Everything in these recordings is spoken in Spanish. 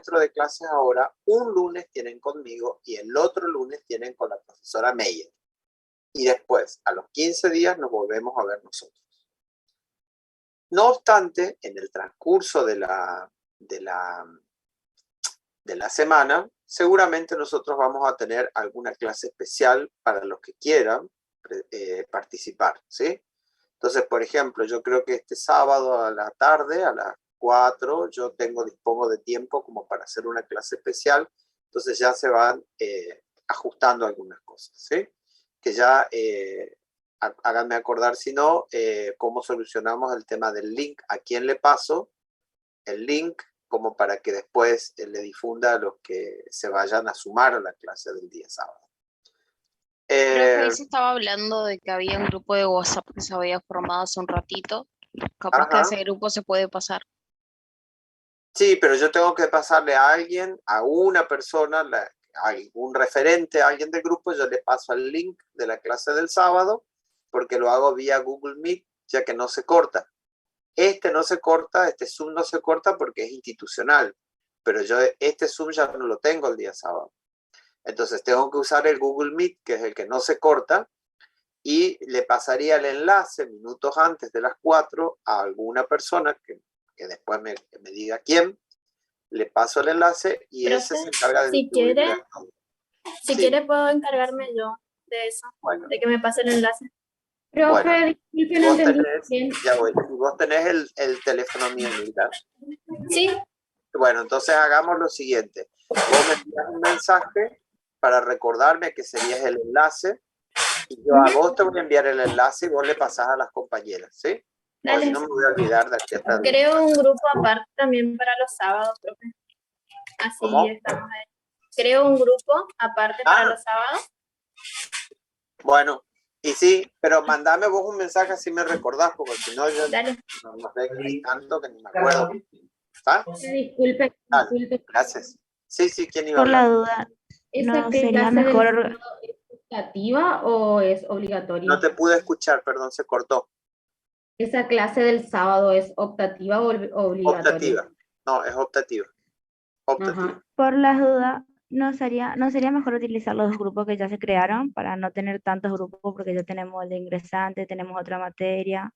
encuentro de clases ahora, un lunes tienen conmigo y el otro lunes tienen con la profesora Meyer. Y después, a los 15 días, nos volvemos a ver nosotros. No obstante, en el transcurso de la semana, seguramente nosotros vamos a tener alguna clase especial para los que quieran participar, ¿sí? Entonces, por ejemplo, yo creo que este sábado a la tarde, a las 4, yo dispongo de tiempo como para hacer una clase especial, entonces ya se van ajustando algunas cosas, ¿sí? Que ya háganme acordar, si no, cómo solucionamos el tema del link, a quién le paso el link, como para que después le difunda a los que se vayan a sumar a la clase del día sábado. Profe, ahí se estaba hablando de que había un grupo de WhatsApp que se había formado hace un ratito. Capaz que a ese grupo se puede pasar. Sí, pero yo tengo que pasarle a alguien, a una persona, a algún referente, a alguien del grupo, yo le paso el link de la clase del sábado, porque lo hago vía Google Meet, ya que no se corta. No se corta, este Zoom no se corta porque es institucional, pero yo este Zoom ya no lo tengo el día sábado. Entonces tengo que usar el Google Meet, que es el que no se corta, y le pasaría el enlace minutos antes de las 4 a alguna persona que después me diga quién, le paso el enlace y Profe, ese se encarga de si quiere puedo encargarme yo de eso, bueno, de que me pase el enlace. Profe, bueno, disculpe, vos tenés el teléfono mío, Milda. Sí. Bueno, entonces hagamos lo siguiente. Vos me envías un mensaje para recordarme que serías el enlace y yo a vos te voy a enviar el enlace y vos le pasás a las compañeras, ¿sí? Porque si no me voy a olvidar de aquí hasta creo un grupo aparte también para los sábados, profe. Así ¿Cómo? estamos ahí. Creo un grupo aparte para los sábados. Bueno, y sí, pero mandame vos un mensaje así me recordás, porque si no yo no sé tanto que ni me acuerdo. ¿Está? Disculpe. Gracias. Sí, ¿quién iba a Por la hablar? duda, ¿no sería mejor? ¿Es optativa o es obligatoria? No te pude escuchar, perdón, se cortó. ¿Esa clase del sábado es optativa o obligatoria? Optativa. No, es optativa. Optativa. Por las dudas, ¿no sería mejor utilizar los dos grupos que ya se crearon para no tener tantos grupos? Porque ya tenemos el de ingresante, tenemos otra materia,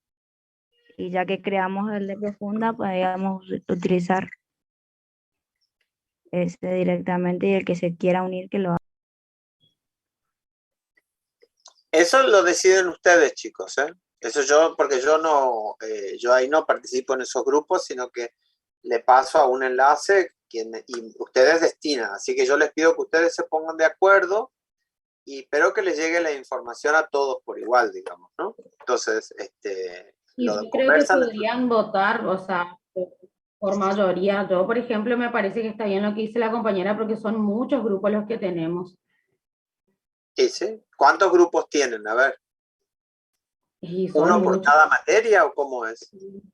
y ya que creamos el de profunda, podríamos utilizar ese directamente y el que se quiera unir que lo haga. Eso lo deciden ustedes, chicos, ¿eh? Eso porque yo ahí no participo en esos grupos, sino que le paso a un enlace y ustedes destinan. Así que yo les pido que ustedes se pongan de acuerdo y espero que les llegue la información a todos por igual, digamos, ¿no? Entonces, yo creo que podrían votar, o sea, por mayoría. Yo, por ejemplo, me parece que está bien lo que dice la compañera porque son muchos grupos los que tenemos. ¿Sí? ¿Cuántos grupos tienen? A ver. ¿Uno por cada materia o cómo es?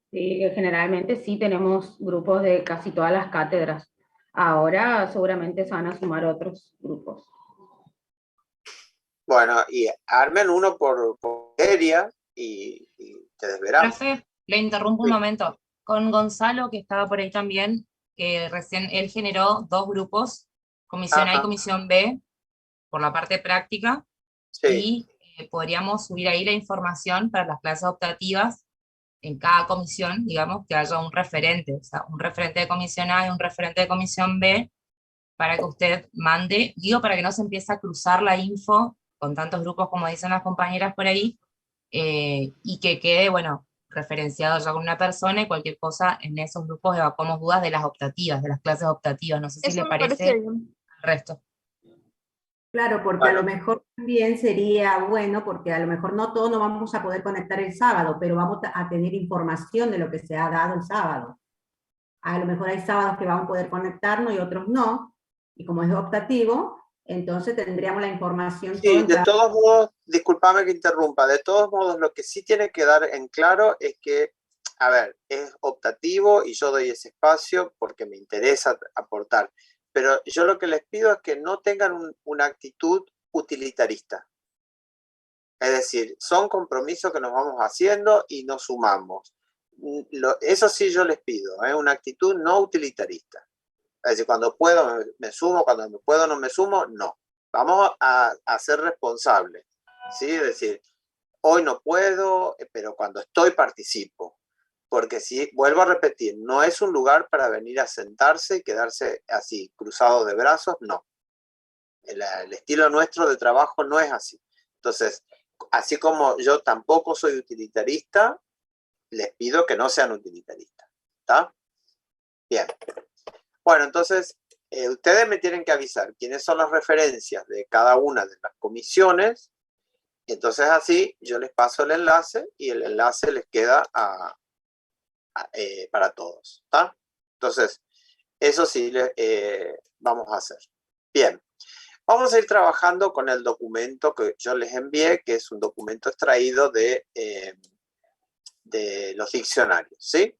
Sí, generalmente sí tenemos grupos de casi todas las cátedras. Ahora seguramente se van a sumar otros grupos. Bueno, y armen uno por materia y ustedes verán. Profe, le interrumpo un momento. Con Gonzalo, que estaba por ahí también, que recién él generó 2 grupos, comisión A y comisión B, por la parte práctica, y podríamos subir ahí la información para las clases optativas en cada comisión, digamos, que haya un referente, o sea, un referente de comisión A y un referente de comisión B, para que usted mande, digo, para que no se empiece a cruzar la info con tantos grupos como dicen las compañeras por ahí, y que quede, bueno, referenciado ya con una persona y cualquier cosa en esos grupos evacuamos dudas de las optativas, de las clases optativas, no sé si le parece al resto. Claro, porque a lo mejor también sería bueno, porque a lo mejor no todos nos vamos a poder conectar el sábado, pero vamos a tener información de lo que se ha dado el sábado. A lo mejor hay sábados que vamos a poder conectarnos y otros no, y como es optativo, entonces tendríamos la información. Sí, de todos modos, discúlpame que interrumpa, de todos modos lo que sí tiene que dar en claro es que, a ver, es optativo y yo doy ese espacio porque me interesa aportar. Pero yo lo que les pido es que no tengan una actitud utilitarista. Es decir, son compromisos que nos vamos haciendo y nos sumamos. Eso sí yo les pido, una actitud no utilitarista. Es decir, cuando puedo me sumo, cuando no puedo no me sumo, no. Vamos a ser responsables, ¿sí? Es decir, hoy no puedo, pero cuando estoy participo. Porque si, vuelvo a repetir, no es un lugar para venir a sentarse y quedarse así, cruzado de brazos, no. El estilo nuestro de trabajo no es así. Entonces, así como yo tampoco soy utilitarista, les pido que no sean utilitaristas. ¿Está? Bien. Bueno, entonces, ustedes me tienen que avisar quiénes son las referencias de cada una de las comisiones. Y entonces así yo les paso el enlace y el enlace les queda para todos. ¿Está? Entonces, eso sí vamos a hacer. Bien. Vamos a ir trabajando con el documento que yo les envié, que es un documento extraído de los diccionarios, ¿sí?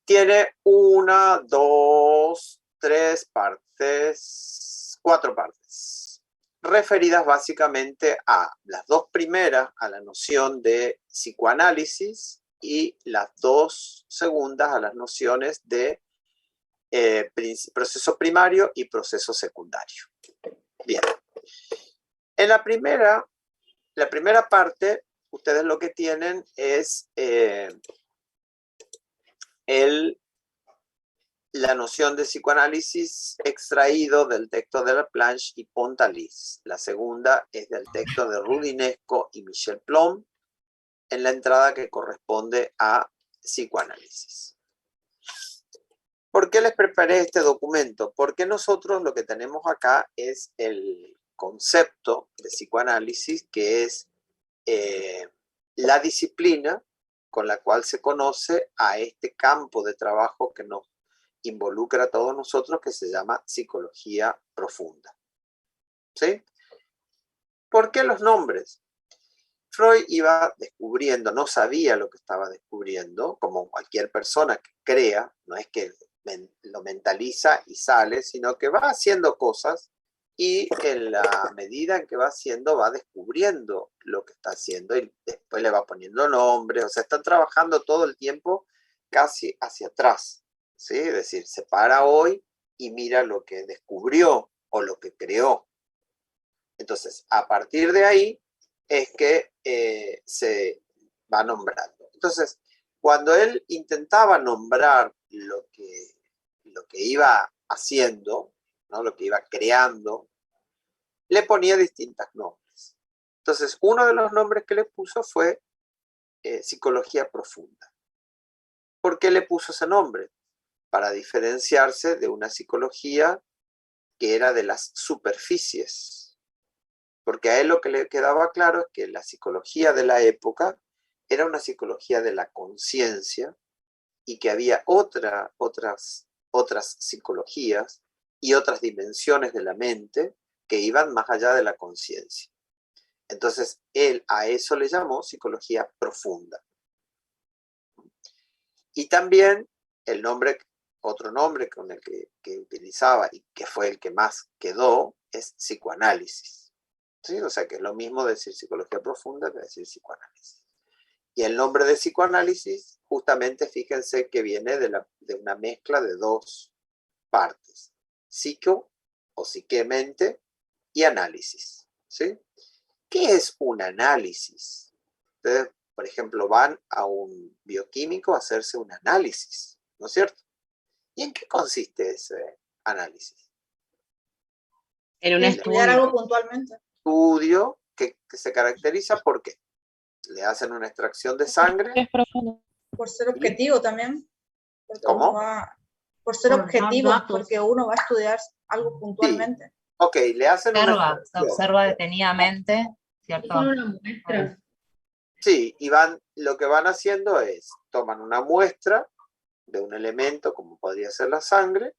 Tiene 1, 2, 3 partes, 4 partes, referidas básicamente a las dos primeras, a la noción de psicoanálisis, y las dos segundas a las nociones de proceso primario y proceso secundario. Bien. En la primera parte, ustedes lo que tienen es la noción de psicoanálisis extraído del texto de Laplanche y Pontalis. La segunda es del texto de Rudinesco y Michel Plom, en la entrada que corresponde a psicoanálisis. ¿Por qué les preparé este documento? Porque nosotros lo que tenemos acá es el concepto de psicoanálisis, que es la disciplina con la cual se conoce a este campo de trabajo que nos involucra a todos nosotros, que se llama psicología profunda. ¿Sí? ¿Por qué los nombres? Freud iba descubriendo, no sabía lo que estaba descubriendo, como cualquier persona que crea, no es que lo mentaliza y sale, sino que va haciendo cosas y en la medida en que va haciendo, va descubriendo lo que está haciendo y después le va poniendo nombre, o sea, está trabajando todo el tiempo casi hacia atrás, ¿sí? Es decir, se para hoy y mira lo que descubrió o lo que creó. Entonces, a partir de ahí es que se va nombrando. Entonces, cuando él intentaba nombrar lo que iba haciendo, ¿no? Lo que iba creando, le ponía distintos nombres. Entonces, uno de los nombres que le puso fue psicología profunda. ¿Por qué le puso ese nombre? Para diferenciarse de una psicología que era de las superficies. Porque a él lo que le quedaba claro es que la psicología de la época era una psicología de la conciencia y que había otras psicologías y otras dimensiones de la mente que iban más allá de la conciencia. Entonces, él a eso le llamó psicología profunda. Y también el nombre, otro nombre con el que utilizaba y que fue el que más quedó, es psicoanálisis. ¿Sí? O sea que es lo mismo decir psicología profunda que decir psicoanálisis. Y el nombre de psicoanálisis, justamente fíjense que viene de una mezcla de dos partes. Psico o psique-mente y análisis. ¿Sí? ¿Qué es un análisis? Ustedes, por ejemplo, van a un bioquímico a hacerse un análisis, ¿no es cierto? ¿Y en qué consiste ese análisis? En un estudiar algo puntualmente. Estudio que se caracteriza por qué. Le hacen una extracción de sangre. Es profundo. Por ser objetivo también. ¿Cómo? Por ser Por objetivo, dar datos. porque uno va a estudiar algo puntualmente. Sí. Ok, le hacen una extracción. Se observa detenidamente, ¿cierto? Es una muestra. Sí, y lo que van haciendo es, toman una muestra de un elemento, como podría ser la sangre,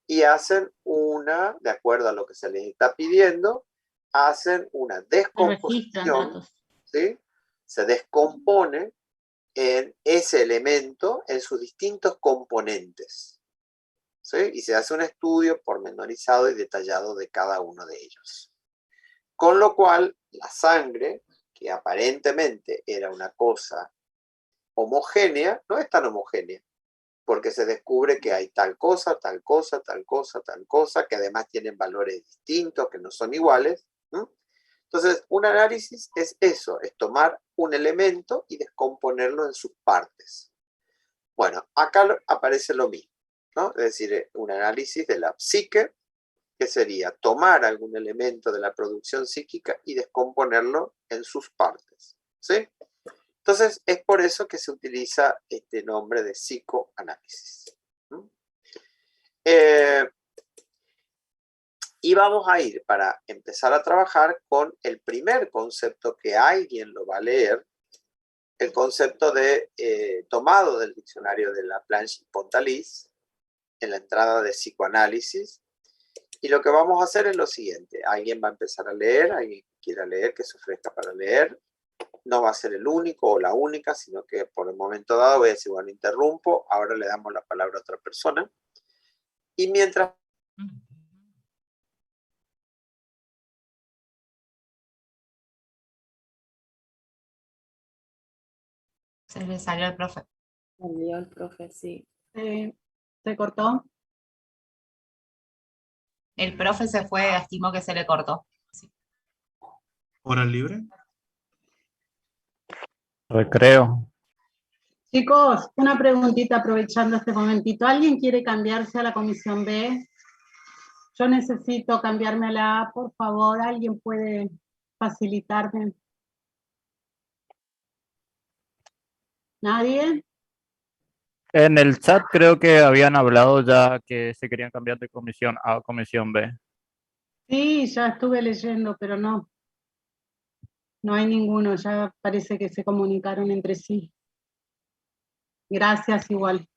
y hacen de acuerdo a lo que se les está pidiendo, hacen una descomposición, ¿sí? Se descompone en ese elemento en sus distintos componentes, ¿sí? Y se hace un estudio pormenorizado y detallado de cada uno de ellos. Con lo cual, la sangre, que aparentemente era una cosa homogénea, no es tan homogénea. porque se descubre que hay tal cosa, tal cosa, tal cosa, tal cosa, que además tienen valores distintos, que no son iguales. Entonces, un análisis es eso, es tomar un elemento y descomponerlo en sus partes. Bueno, acá aparece lo mismo, ¿no? Es decir, un análisis de la psique, que sería tomar algún elemento de la producción psíquica y descomponerlo en sus partes, ¿sí? Entonces, es por eso que se utiliza este nombre de psicoanálisis. Y vamos a ir para empezar a trabajar con el primer concepto que alguien lo va a leer, el concepto de tomado del diccionario de Laplanche y Pontalis, en la entrada de psicoanálisis. Y lo que vamos a hacer es lo siguiente. Alguien va a empezar a leer, alguien que quiera leer, que se ofrezca para leer. No va a ser el único o la única, sino que por el momento dado voy a decir, bueno, interrumpo, ahora le damos la palabra a otra persona. Y mientras... Se le salió al profe. Salió el profe, sí. ¿Se cortó? El profe se fue, estimó que se le cortó. Sí. ¿Hora libre? Recreo. Chicos, una preguntita aprovechando este momentito. ¿Alguien quiere cambiarse a la comisión B? Yo necesito cambiarme a la A, por favor. ¿Alguien puede facilitarme? ¿Nadie? En el chat creo que habían hablado ya que se querían cambiar de comisión A a comisión B. Sí, ya estuve leyendo, pero no. No hay ninguno, ya parece que se comunicaron entre sí. Gracias igual.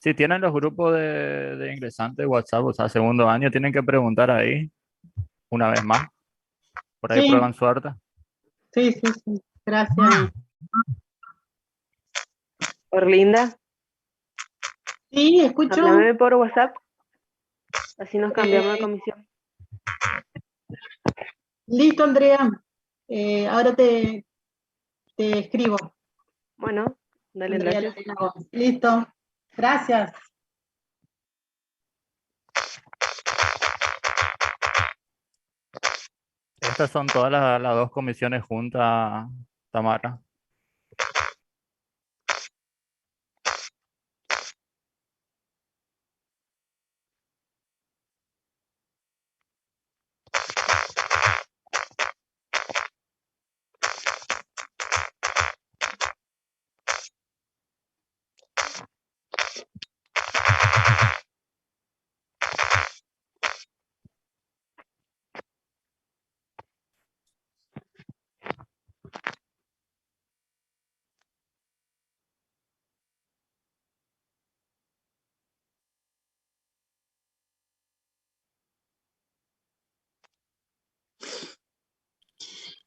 Si tienen los grupos de ingresantes de WhatsApp, o sea, segundo año, tienen que preguntar ahí una vez más. Por ahí Sí. prueban suerte. Sí. Gracias. Orlinda, Sí, escucho. háblame por WhatsApp, así nos cambiamos de comisión. Listo, Andrea. Ahora te escribo. Bueno, dale, Andrea gracias. Lorena Gómez. Listo. Gracias. Estas son todas las dos comisiones juntas, Tamara.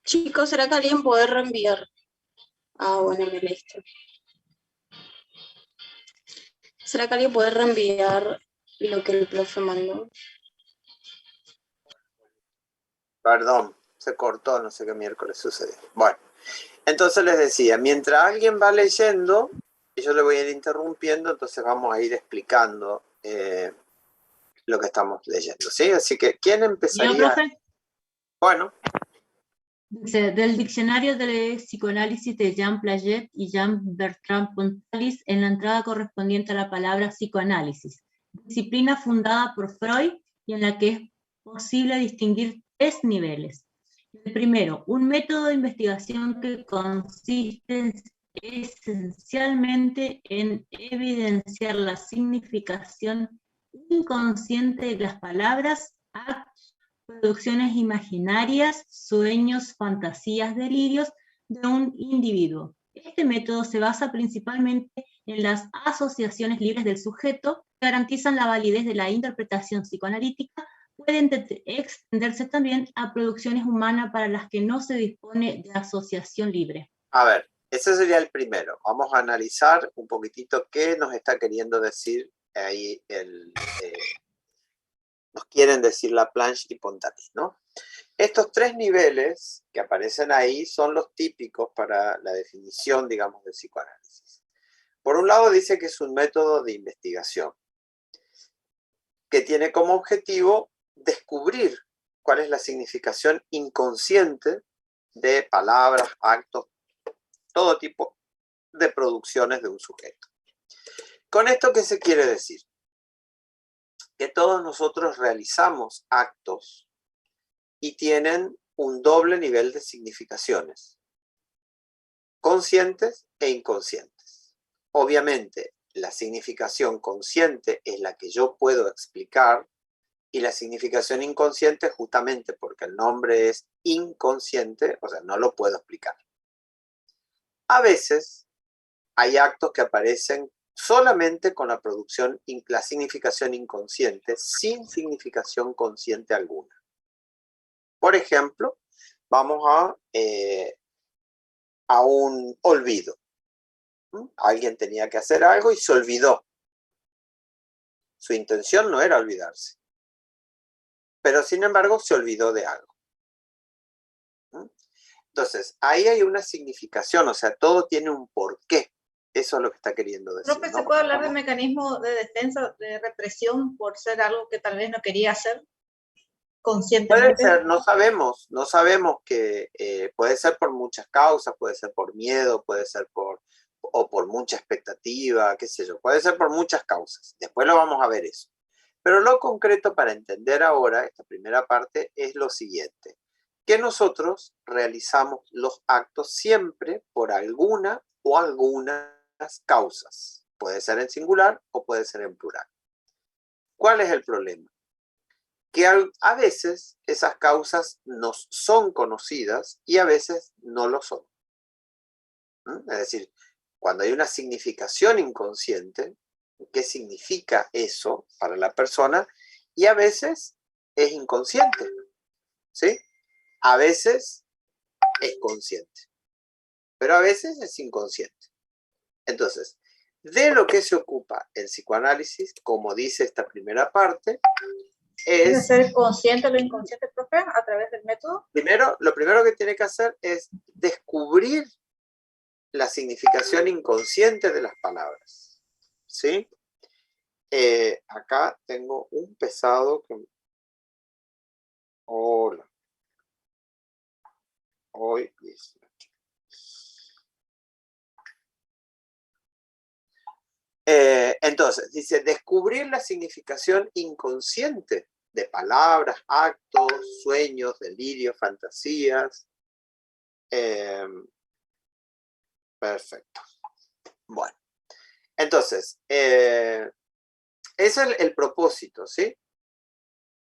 Chicos, ¿será que alguien puede reenviar? Ah, bueno, me listo. ¿Será que alguien puede reenviar lo que el profe mandó? Perdón, se cortó, no sé qué miércoles sucedió. Bueno, entonces les decía, mientras alguien va leyendo, y yo le voy a ir interrumpiendo, entonces vamos a ir explicando lo que estamos leyendo, ¿sí? Así que, ¿quién empezaría? ¿Yo, profe? Bueno. Dice, del diccionario de psicoanálisis de Jean Piaget y Jean-Bertrand Pontalis en la entrada correspondiente a la palabra psicoanálisis, disciplina fundada por Freud y en la que es posible distinguir 3 niveles. El primero, un método de investigación que consiste esencialmente en evidenciar la significación inconsciente de las palabras, actos, producciones imaginarias, sueños, fantasías, delirios de un individuo. Este método se basa principalmente en las asociaciones libres del sujeto que garantizan la validez de la interpretación psicoanalítica. Pueden extenderse también a producciones humanas para las que no se dispone de asociación libre. A ver, ese sería el primero. Vamos a analizar un poquitito qué nos está queriendo decir ahí nos quieren decir Laplanche y Pontalis, ¿no? Estos 3 niveles que aparecen ahí son los típicos para la definición, digamos, del psicoanálisis. Por un lado dice que es un método de investigación que tiene como objetivo descubrir cuál es la significación inconsciente de palabras, actos, todo tipo de producciones de un sujeto. ¿Con esto qué se quiere decir? Que todos nosotros realizamos actos y tienen un doble nivel de significaciones, conscientes e inconscientes. Obviamente, la significación consciente es la que yo puedo explicar y la significación inconsciente, justamente porque el nombre es inconsciente, o sea, no lo puedo explicar. A veces hay actos que aparecen solamente con la producción, la significación inconsciente, sin significación consciente alguna. Por ejemplo, vamos a un olvido. Alguien tenía que hacer algo y se olvidó. Su intención no era olvidarse, pero sin embargo se olvidó de algo. Entonces, ahí hay una significación, o sea, todo tiene un porqué. Eso es lo que está queriendo decir. Profe, ¿se puede hablar de mecanismo de defensa, de represión por ser algo que tal vez no quería hacer conscientemente? Puede ser, no sabemos que puede ser por muchas causas, puede ser por miedo, puede ser por mucha expectativa, qué sé yo, puede ser por muchas causas. Después lo vamos a ver eso. Pero lo concreto para entender ahora esta primera parte es lo siguiente, que nosotros realizamos los actos siempre por alguna o algunas causas. Puede ser en singular o puede ser en plural. ¿Cuál es el problema? Que a veces esas causas nos son conocidas y a veces no lo son. Es decir, cuando hay una significación inconsciente, ¿qué significa eso para la persona? Y a veces es inconsciente, ¿sí? A veces es consciente, pero a veces es inconsciente. Entonces, de lo que se ocupa el psicoanálisis, como dice esta primera parte, es ser consciente de lo inconsciente, profe, a través del método. Primero, lo primero que tiene que hacer es descubrir la significación inconsciente de las palabras, ¿sí? Acá tengo un pesado que... Hola. Hoy 18. Entonces, dice, descubrir la significación inconsciente de palabras, actos, sueños, delirios, fantasías. Perfecto. Bueno, entonces, ese es el propósito, ¿sí?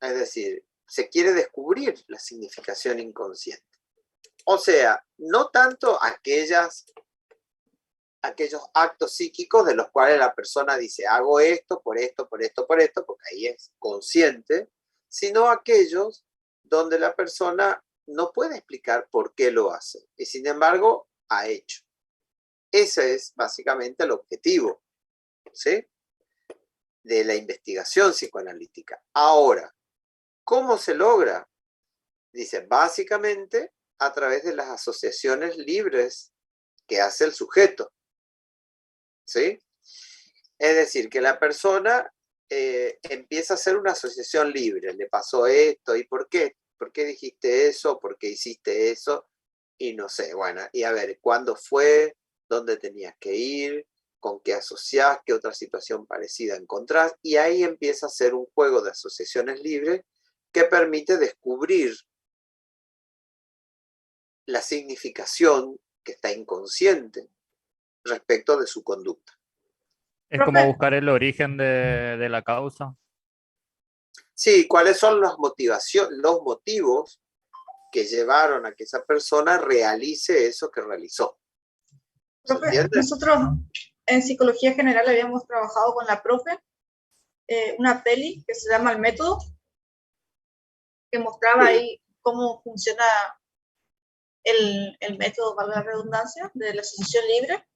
Es decir, se quiere descubrir la significación inconsciente. O sea, no tanto aquellos actos psíquicos de los cuales la persona dice, hago esto, por esto, por esto, por esto, porque ahí es consciente, sino aquellos donde la persona no puede explicar por qué lo hace, y sin embargo, ha hecho. Ese es básicamente el objetivo, ¿sí?, de la investigación psicoanalítica. Ahora, ¿cómo se logra? Dice, básicamente a través de las asociaciones libres que hace el sujeto, ¿sí? Es decir, que la persona empieza a hacer una asociación libre. Le pasó esto, ¿y por qué? ¿Por qué dijiste eso? ¿Por qué hiciste eso? Y no sé, bueno, y a ver, ¿cuándo fue? ¿Dónde tenías que ir? ¿Con qué asociás? ¿Qué otra situación parecida encontrás? Y ahí empieza a ser un juego de asociaciones libres que permite descubrir la significación que está inconsciente respecto de su conducta. Es como buscar el origen de la causa. Sí, ¿cuáles son los motivos que llevaron a que esa persona realice eso que realizó? Profe, nosotros en Psicología General habíamos trabajado con la profe una peli que se llama El Método, que mostraba ahí cómo funciona el método, valga la redundancia, de la asociación libre,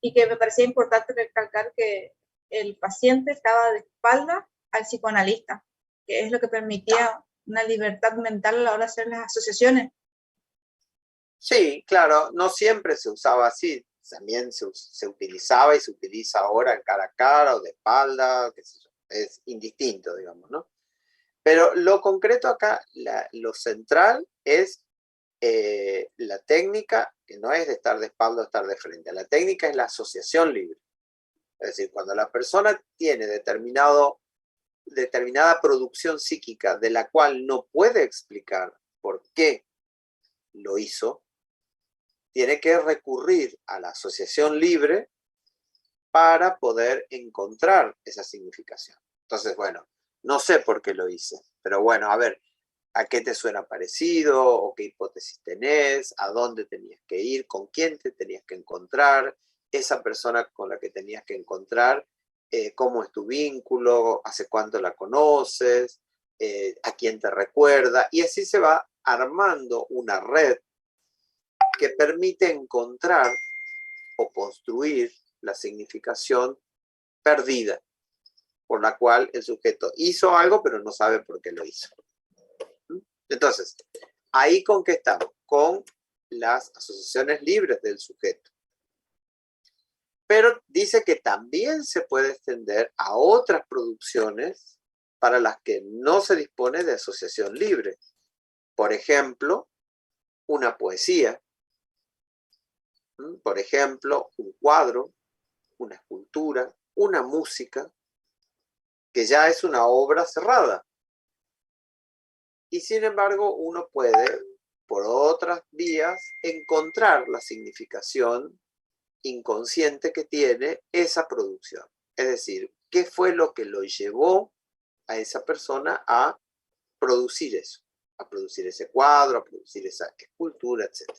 y que me parecía importante recalcar que el paciente estaba de espalda al psicoanalista, que es lo que permitía una libertad mental a la hora de hacer las asociaciones. Sí, claro, no siempre se usaba así, también se utilizaba y se utiliza ahora en cara a cara o de espalda, qué sé yo, es indistinto, digamos, ¿no? Pero lo concreto acá, lo central es la técnica, que no es de estar de espalda o estar de frente, la técnica es la asociación libre. Es decir, cuando la persona tiene determinada producción psíquica de la cual no puede explicar por qué lo hizo, tiene que recurrir a la asociación libre para poder encontrar esa significación. Entonces, bueno, no sé por qué lo hice, pero bueno, a ver, ¿a qué te suena parecido? ¿O qué hipótesis tenés? ¿A dónde tenías que ir? ¿Con quién te tenías que encontrar? Esa persona con la que tenías que encontrar, ¿cómo es tu vínculo? ¿Hace cuánto la conoces? ¿A quién te recuerda? Y así se va armando una red que permite encontrar o construir la significación perdida, por la cual el sujeto hizo algo, pero no sabe por qué lo hizo. Entonces, ¿ahí con qué estamos? Con las asociaciones libres del sujeto. Pero dice que también se puede extender a otras producciones para las que no se dispone de asociación libre. Por ejemplo, una poesía. Por ejemplo, un cuadro, una escultura, una música, que ya es una obra cerrada. Y sin embargo, uno puede, por otras vías, encontrar la significación inconsciente que tiene esa producción. Es decir, ¿qué fue lo que lo llevó a esa persona a producir eso? A producir ese cuadro, a producir esa escultura, etc.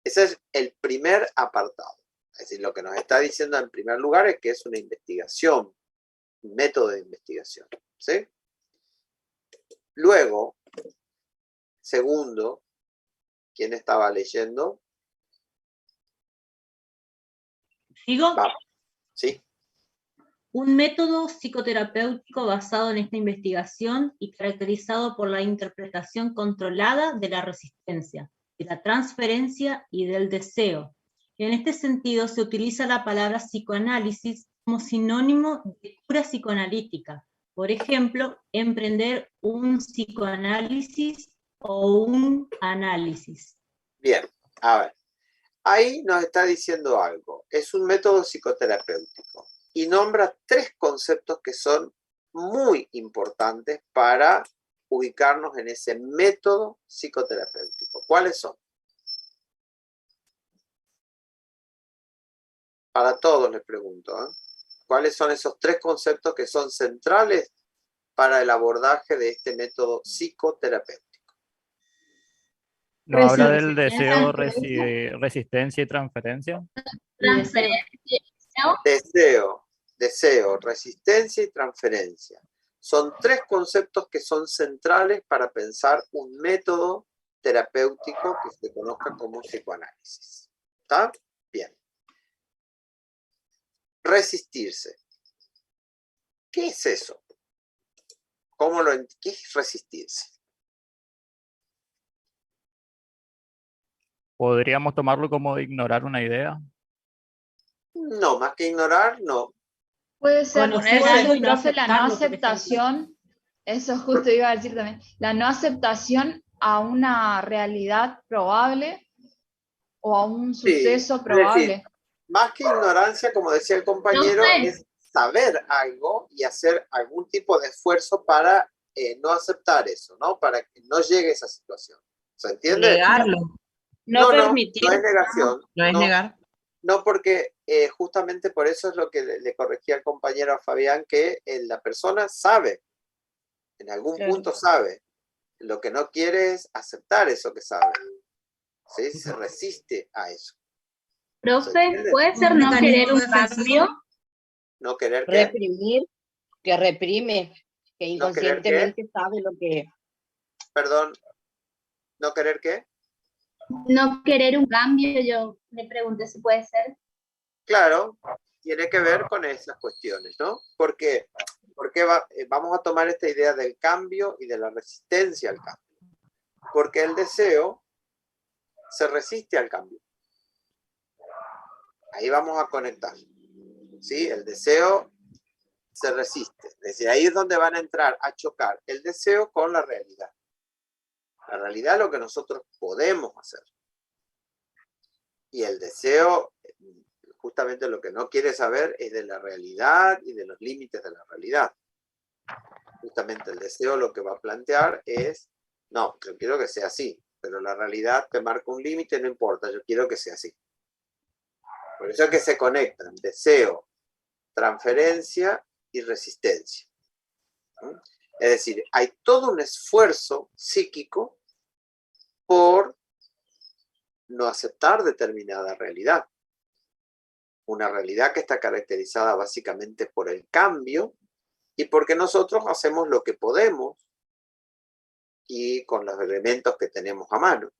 Ese es el primer apartado. Es decir, lo que nos está diciendo en primer lugar es que es una investigación, un método de investigación. ¿Sí? Luego, segundo, ¿quién estaba leyendo? ¿Sigo? Vamos. Sí. Un método psicoterapéutico basado en esta investigación y caracterizado por la interpretación controlada de la resistencia, de la transferencia y del deseo. En este sentido, se utiliza la palabra psicoanálisis como sinónimo de cura psicoanalítica. Por ejemplo, emprender un psicoanálisis o un análisis. Bien, a ver. Ahí nos está diciendo algo. Es un método psicoterapéutico y nombra 3 conceptos que son muy importantes para ubicarnos en ese método psicoterapéutico. ¿Cuáles son? Para todos les pregunto, ¿eh? ¿Cuáles son esos 3 conceptos que son centrales para el abordaje de este método psicoterapéutico? ¿No habla del deseo, resistencia y transferencia? Deseo, resistencia y transferencia. Son 3 conceptos que son centrales para pensar un método terapéutico que se conozca como psicoanálisis. ¿Está? Bien. Resistirse. ¿Qué es eso? ¿Qué es resistirse? ¿Podríamos tomarlo como ignorar una idea? No, más que ignorar, no. Puede ser, profe, la no aceptación, eso justo iba a decir también, la no aceptación a una realidad probable o a un suceso probable. Es decir, más que ignorancia, como decía el compañero, es saber algo y hacer algún tipo de esfuerzo para no aceptar eso, ¿no? Para que no llegue a esa situación. ¿Se entiende? Negarlo. No permitir. No es negación. No es negar. No, porque justamente por eso es lo que le corregía al compañero a Fabián, que la persona sabe, en algún punto sabe, lo que no quiere es aceptar eso que sabe. ¿Sí? Se resiste a eso. Profe, ¿puede ser no querer un cambio? ¿No querer qué? Reprimir, que reprime, que inconscientemente sabe lo que... Perdón, ¿no querer qué? No querer un cambio, yo le pregunté si puede ser. Claro, tiene que ver con esas cuestiones, ¿no? ¿Por qué? Porque vamos a tomar esta idea del cambio y de la resistencia al cambio. Porque el deseo se resiste al cambio. Ahí vamos a conectar. ¿Sí? El deseo se resiste. Es decir, ahí es donde van a entrar a chocar el deseo con la realidad. La realidad es lo que nosotros podemos hacer. Y el deseo, justamente lo que no quiere saber es de la realidad y de los límites de la realidad. Justamente el deseo lo que va a plantear es, no, yo quiero que sea así, pero la realidad te marca un límite, no importa, yo quiero que sea así. Por eso es que se conectan deseo, transferencia y resistencia. Es decir, hay todo un esfuerzo psíquico por no aceptar determinada realidad. Una realidad que está caracterizada básicamente por el cambio y porque nosotros hacemos lo que podemos y con los elementos que tenemos a mano.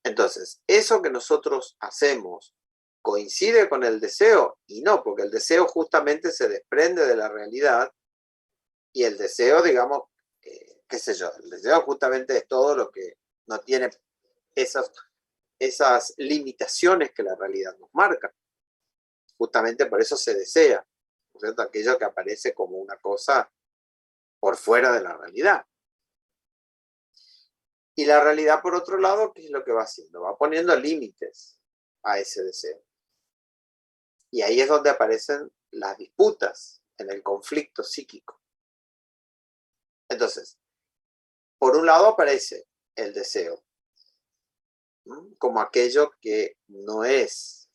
Entonces, eso que nosotros hacemos coincide con el deseo y no, porque el deseo justamente se desprende de la realidad y el deseo, digamos, qué sé yo, el deseo justamente es todo lo que no tiene esas limitaciones que la realidad nos marca. Justamente por eso se desea, ¿no es cierto? Aquello que aparece como una cosa por fuera de la realidad. Y la realidad, por otro lado, ¿qué es lo que va haciendo? Va poniendo límites a ese deseo. Y ahí es donde aparecen las disputas, en el conflicto psíquico. Entonces, por un lado aparece el deseo, como aquello que no es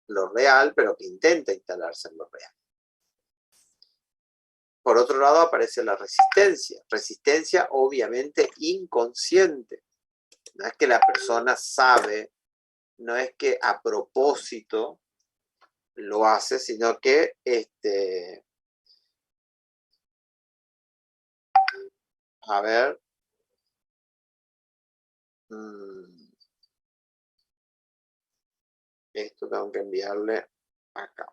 lo real, pero que intenta instalarse en lo real. Por otro lado aparece la resistencia. Resistencia obviamente inconsciente. No es que la persona sabe, no es que a propósito lo hace, sino que a ver. Esto tengo que enviarle acá.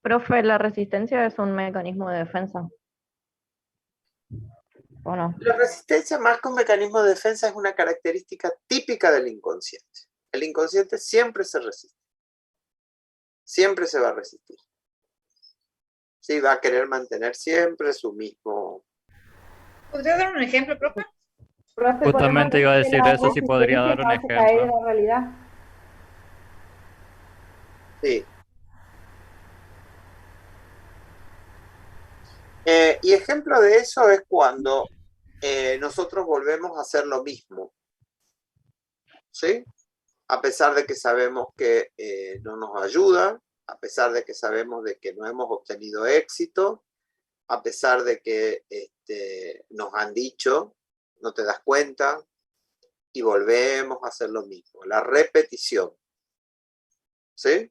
Profe, la resistencia es un mecanismo de defensa, ¿o no? La resistencia, más que un mecanismo de defensa, es una característica típica del inconsciente. El inconsciente siempre se resiste. Siempre se va a resistir. Sí, va a querer mantener siempre su mismo... ¿Podría dar un ejemplo, profe? Justamente iba a decir eso, si podría dar un ejemplo. La realidad. Sí. Y ejemplo de eso es cuando nosotros volvemos a hacer lo mismo. ¿Sí? A pesar de que sabemos que no nos ayuda, a pesar de que sabemos de que no hemos obtenido éxito, a pesar de que nos han dicho, no te das cuenta, y volvemos a hacer lo mismo. La repetición. ¿Sí?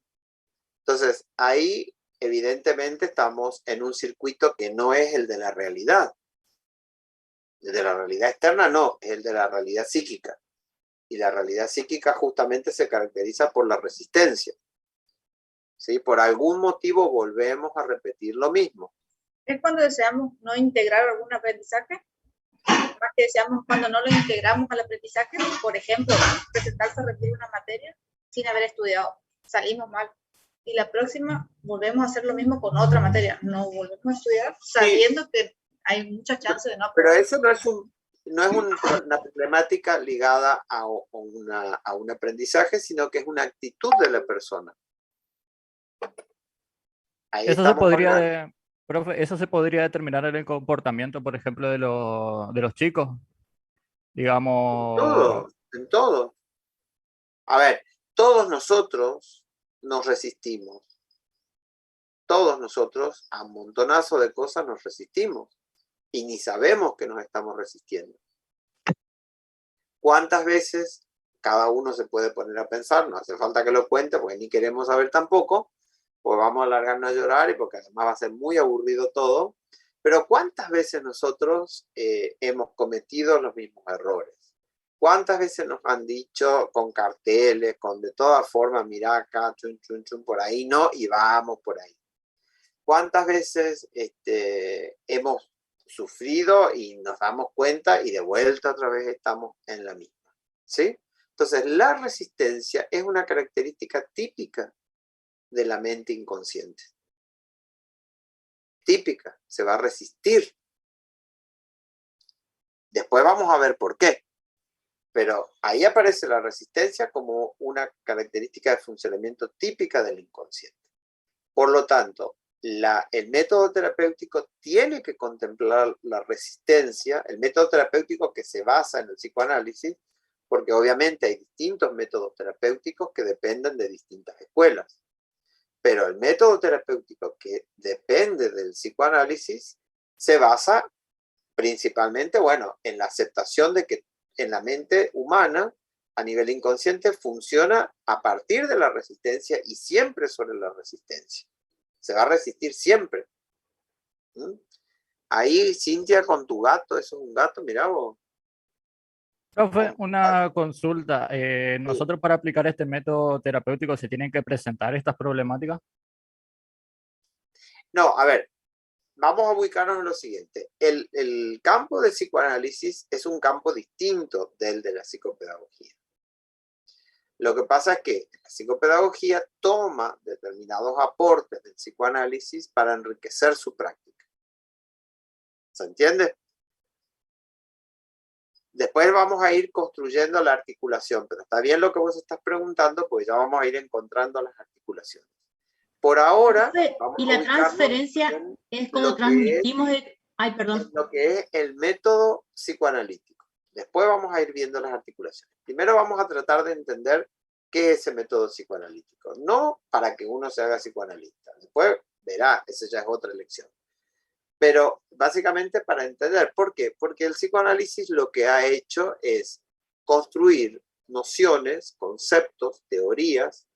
Entonces, ahí evidentemente estamos en un circuito que no es el de la realidad. El de la realidad externa no, es el de la realidad psíquica. Y la realidad psíquica justamente se caracteriza por la resistencia. ¿Sí? Por algún motivo volvemos a repetir lo mismo. ¿Es cuando deseamos no integrar algún aprendizaje? Más que deseamos cuando no lo integramos al aprendizaje. Por ejemplo, presentarse a repetir una materia sin haber estudiado. Salimos mal. Y la próxima volvemos a hacer lo mismo con otra materia. No volvemos a estudiar sabiendo que hay muchas chances de no aprender. Pero eso no es una problemática ligada a un aprendizaje, sino que es una actitud de la persona. Ahí Eso se podría, profe, eso se podría determinar en el comportamiento, por ejemplo, de los chicos. Digamos... En todo. A ver, todos nosotros nos resistimos. Todos nosotros a un montonazo de cosas nos resistimos. Y ni sabemos que nos estamos resistiendo. ¿Cuántas veces cada uno se puede poner a pensar? No hace falta que lo cuente, porque ni queremos saber tampoco, pues vamos a largarnos a llorar y porque además va a ser muy aburrido todo. Pero ¿cuántas veces nosotros hemos cometido los mismos errores? ¿Cuántas veces nos han dicho con carteles, con de todas formas, mirá acá, chun, chun, chun, por ahí no, y vamos por ahí? ¿Cuántas veces hemos sufrido y nos damos cuenta y de vuelta otra vez estamos en la misma? ¿Sí? Entonces, la resistencia es una característica típica de la mente inconsciente. Típica, se va a resistir. Después vamos a ver por qué. Pero ahí aparece la resistencia como una característica de funcionamiento típica del inconsciente. Por lo tanto, el método terapéutico tiene que contemplar la resistencia, el método terapéutico que se basa en el psicoanálisis, porque obviamente hay distintos métodos terapéuticos que dependen de distintas escuelas. Pero el método terapéutico que depende del psicoanálisis se basa principalmente, bueno, en la aceptación de que en la mente humana, a nivel inconsciente, funciona a partir de la resistencia y siempre sobre la resistencia. Se va a resistir siempre. Ahí, Cintia, con tu gato, eso es un gato, mirá vos. Profe, una consulta. ¿Nosotros para aplicar este método terapéutico se tienen que presentar estas problemáticas? No, a ver, vamos a ubicarnos en lo siguiente. El campo del psicoanálisis es un campo distinto del de la psicopedagogía. Lo que pasa es que la psicopedagogía toma determinados aportes del psicoanálisis para enriquecer su práctica. ¿Se entiende? Después vamos a ir construyendo la articulación, pero está bien lo que vos estás preguntando, pues ya vamos a ir encontrando las articulaciones. Por ahora... ¿Y la transferencia es como transmitimos? Ay, perdón. Lo que es el método psicoanalítico. Después vamos a ir viendo las articulaciones. Primero vamos a tratar de entender qué es ese método psicoanalítico. No para que uno se haga psicoanalista. Después verá, esa ya es otra lección. Pero básicamente para entender. ¿Por qué? Porque el psicoanálisis lo que ha hecho es construir nociones, conceptos, teorías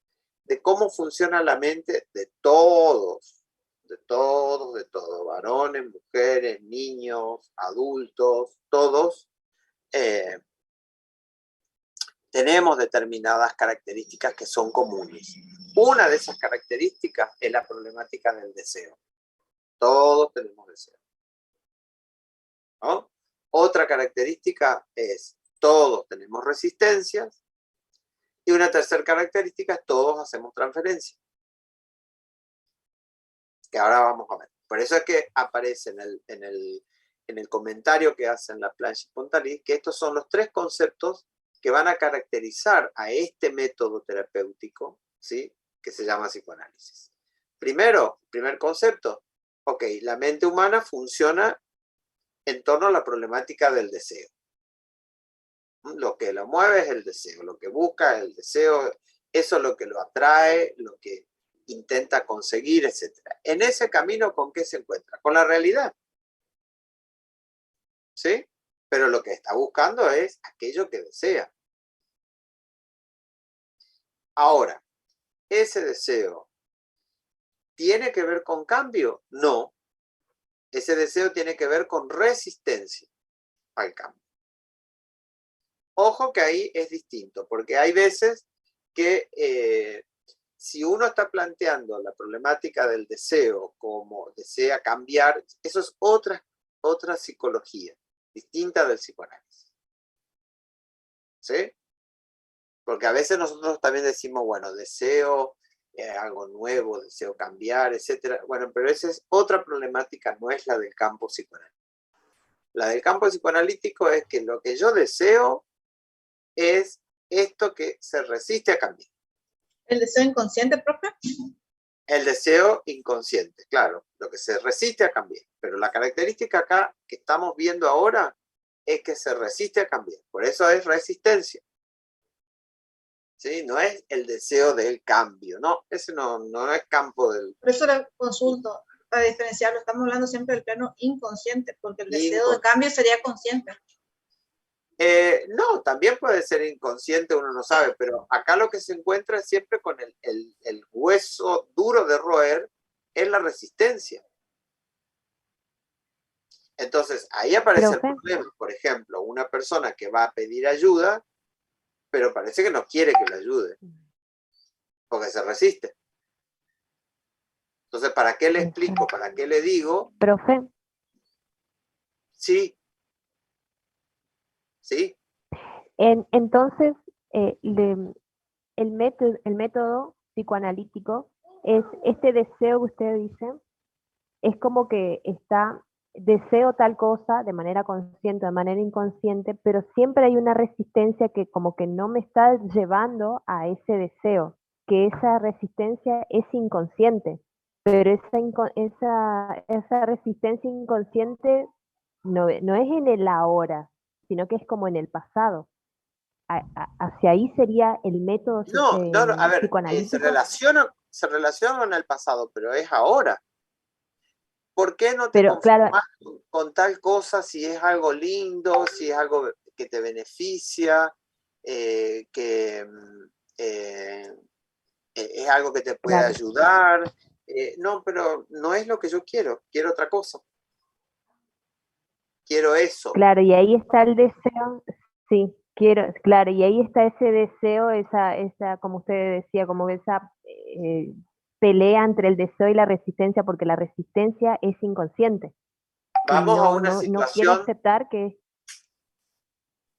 de cómo funciona la mente de todos, varones, mujeres, niños, adultos, todos. Tenemos determinadas características que son comunes. Una de esas características es la problemática del deseo. Todos tenemos deseo, ¿no? Otra característica es todos tenemos resistencias. Y una tercera característica es todos hacemos transferencia. Que ahora vamos a ver. Por eso es que aparece en el comentario que hacen la Planche y Pontalis, que estos son los tres conceptos que van a caracterizar a este método terapéutico, ¿sí? Que se llama psicoanálisis. Primero, primer concepto, ok, la mente humana funciona en torno a la problemática del deseo. Lo que lo mueve es el deseo, lo que busca es el deseo, eso es lo que lo atrae, lo que intenta conseguir, etc. En ese camino, ¿con qué se encuentra? Con la realidad. ¿Sí? Pero lo que está buscando es aquello que desea. Ahora, ¿ese deseo tiene que ver con cambio? No. Ese deseo tiene que ver con resistencia al cambio. Ojo que ahí es distinto, porque hay veces que si uno está planteando la problemática del deseo como desea cambiar, eso es otra psicología, distinta del psicoanálisis. ¿Sí? Porque a veces nosotros también decimos, bueno, deseo algo nuevo, deseo cambiar, etc. Bueno, pero esa es otra problemática, no es la del campo psicoanalítico. La del campo psicoanalítico es que lo que yo deseo es esto que se resiste a cambiar. ¿El deseo inconsciente, profe? El deseo inconsciente, claro, lo que se resiste a cambiar. Pero la característica acá que estamos viendo ahora es que se resiste a cambiar. Por eso es resistencia. ¿Sí? No es el deseo del cambio, no, ese no es campo del... Por eso le consulto, para diferenciarlo, estamos hablando siempre del plano inconsciente, porque el deseo de cambio sería consciente. No, también puede ser inconsciente, uno no sabe, pero acá lo que se encuentra siempre con el hueso duro de roer es la resistencia. Entonces, ahí aparece el problema. Por ejemplo, una persona que va a pedir ayuda, pero parece que no quiere que le ayude, porque se resiste. Entonces, ¿para qué le explico? ¿Para qué le digo? Profe. Sí. Sí. Entonces, el método psicoanalítico es este deseo que usted dice, es como que deseo tal cosa de manera consciente, de manera inconsciente, pero siempre hay una resistencia que como que no me está llevando a ese deseo, que esa resistencia es inconsciente, pero esa resistencia inconsciente no es en el ahora, sino que es como en el pasado. Hacia ahí sería el método No, a ver, psicoanalítico. se relaciona con el pasado, pero es ahora. ¿Por qué no te Pero, conformas con tal cosa si es algo lindo, si es algo que te beneficia, que es algo que te puede ayudar? No, pero no es lo que yo quiero otra cosa. Quiero eso. Claro, y ahí está el deseo, sí, claro, y ahí está ese deseo, esa como usted decía, como esa pelea entre el deseo y la resistencia, porque la resistencia es inconsciente. Vamos a una situación. No quiere aceptar que...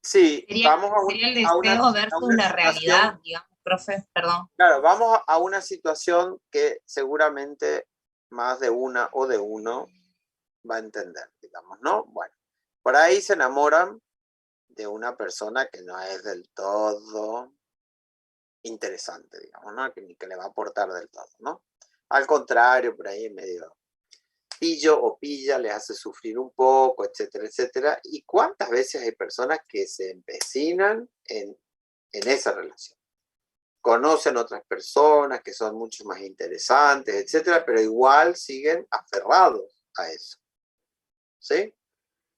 Sí, sería vamos el deseo versus la realidad, digamos, profe, perdón. Claro, vamos a una situación que seguramente más de una o de uno va a entender, digamos, ¿no? Bueno, por ahí se enamoran de una persona que no es del todo interesante, digamos, ¿no? Que le va a aportar del todo, ¿no? Al contrario, por ahí en medio pillo o pilla, les hace sufrir un poco, etcétera, etcétera. ¿Y cuántas veces hay personas que se empecinan en esa relación? Conocen otras personas que son mucho más interesantes, etcétera, pero igual siguen aferrados a eso. ¿Sí?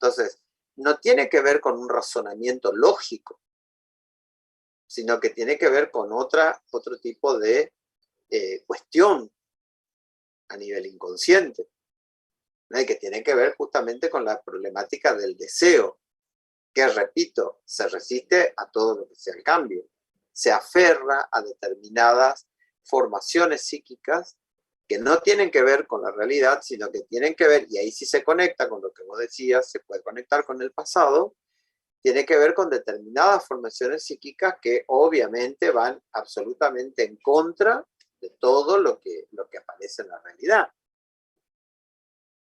Entonces, no tiene que ver con un razonamiento lógico, sino que tiene que ver con otro tipo de cuestión a nivel inconsciente, ¿no? Y que tiene que ver justamente con la problemática del deseo, que, repito, se resiste a todo lo que sea el cambio, se aferra a determinadas formaciones psíquicas que no tienen que ver con la realidad, sino que tienen que ver, y ahí sí se conecta con lo que vos decías, se puede conectar con el pasado, tiene que ver con determinadas formaciones psíquicas que obviamente van absolutamente en contra de todo lo que aparece en la realidad.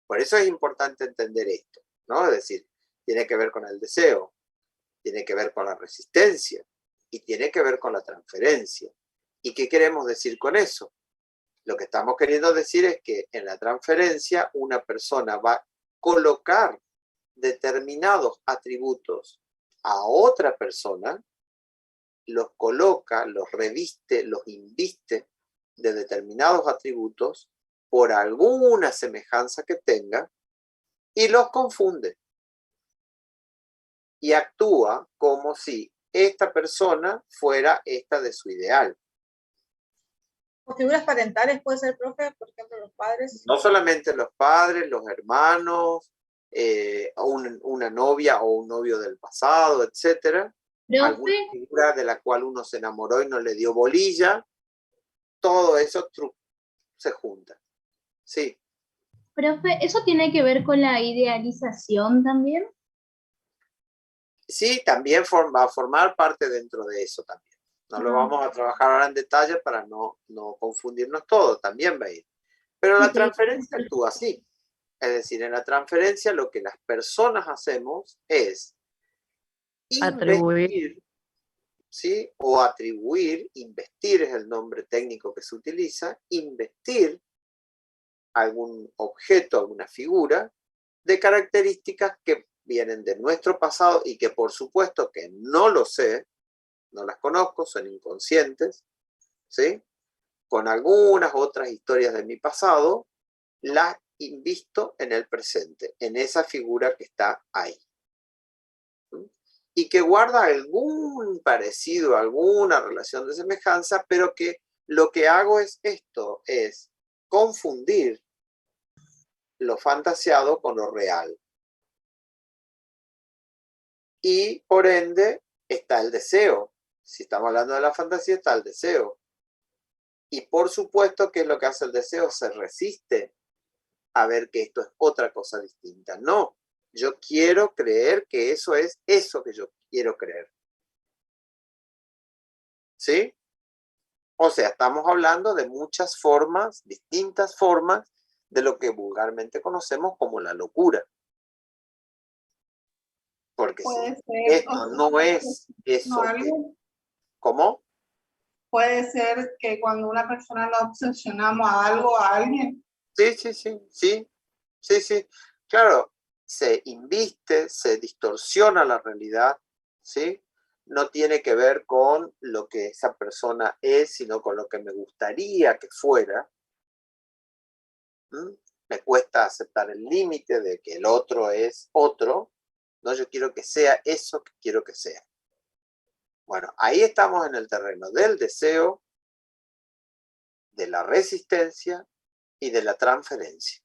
Por eso es importante entender esto, ¿no? Es decir, tiene que ver con el deseo, tiene que ver con la resistencia y tiene que ver con la transferencia. ¿Y qué queremos decir con eso? Lo que estamos queriendo decir es que en la transferencia una persona va a colocar determinados atributos a otra persona, los coloca, los reviste, los inviste de determinados atributos por alguna semejanza que tenga y los confunde. Y actúa como si esta persona fuera esta de su ideal. ¿O figuras parentales puede ser, profe? Por ejemplo, los padres. No solamente los padres, los hermanos, una novia o un novio del pasado, etc. Alguna figura de la cual uno se enamoró y no le dio bolilla. Todo eso se junta. Sí. Profe, ¿eso tiene que ver con la idealización también? Sí, también va a formar parte dentro de eso también. No lo vamos a trabajar ahora en detalle para no confundirnos todo, también va a ir. Pero la transferencia actúa así. Es decir, en la transferencia lo que las personas hacemos es investir, ¿sí? O atribuir, investir es el nombre técnico que se utiliza, investir algún objeto, alguna figura, de características que vienen de nuestro pasado y que por supuesto que no lo sé, no las conozco, son inconscientes, ¿sí? Con algunas otras historias de mi pasado, las invisto en el presente, en esa figura que está ahí. ¿Sí? Y que guarda algún parecido, alguna relación de semejanza, pero que lo que hago es esto, es confundir lo fantaseado con lo real. y por ende está el deseo. Si estamos hablando de la fantasía, está el deseo. Y por supuesto, ¿qué es lo que hace el deseo? Se resiste a ver que esto es otra cosa distinta. No, yo quiero creer que eso es eso que yo quiero creer. ¿Sí? O sea, estamos hablando de muchas formas, distintas formas, de lo que vulgarmente conocemos como la locura. Porque Puede si ser, esto no es eso que... ¿Cómo? Puede ser que cuando una persona lo obsesionamos a algo, a alguien. Sí. Claro, se inviste, se distorsiona la realidad, ¿sí? No tiene que ver con lo que esa persona es, sino con lo que me gustaría que fuera. Me cuesta aceptar el límite de que el otro es otro, ¿no? Yo quiero que sea eso que quiero que sea. Bueno, ahí estamos en el terreno del deseo, de la resistencia y de la transferencia.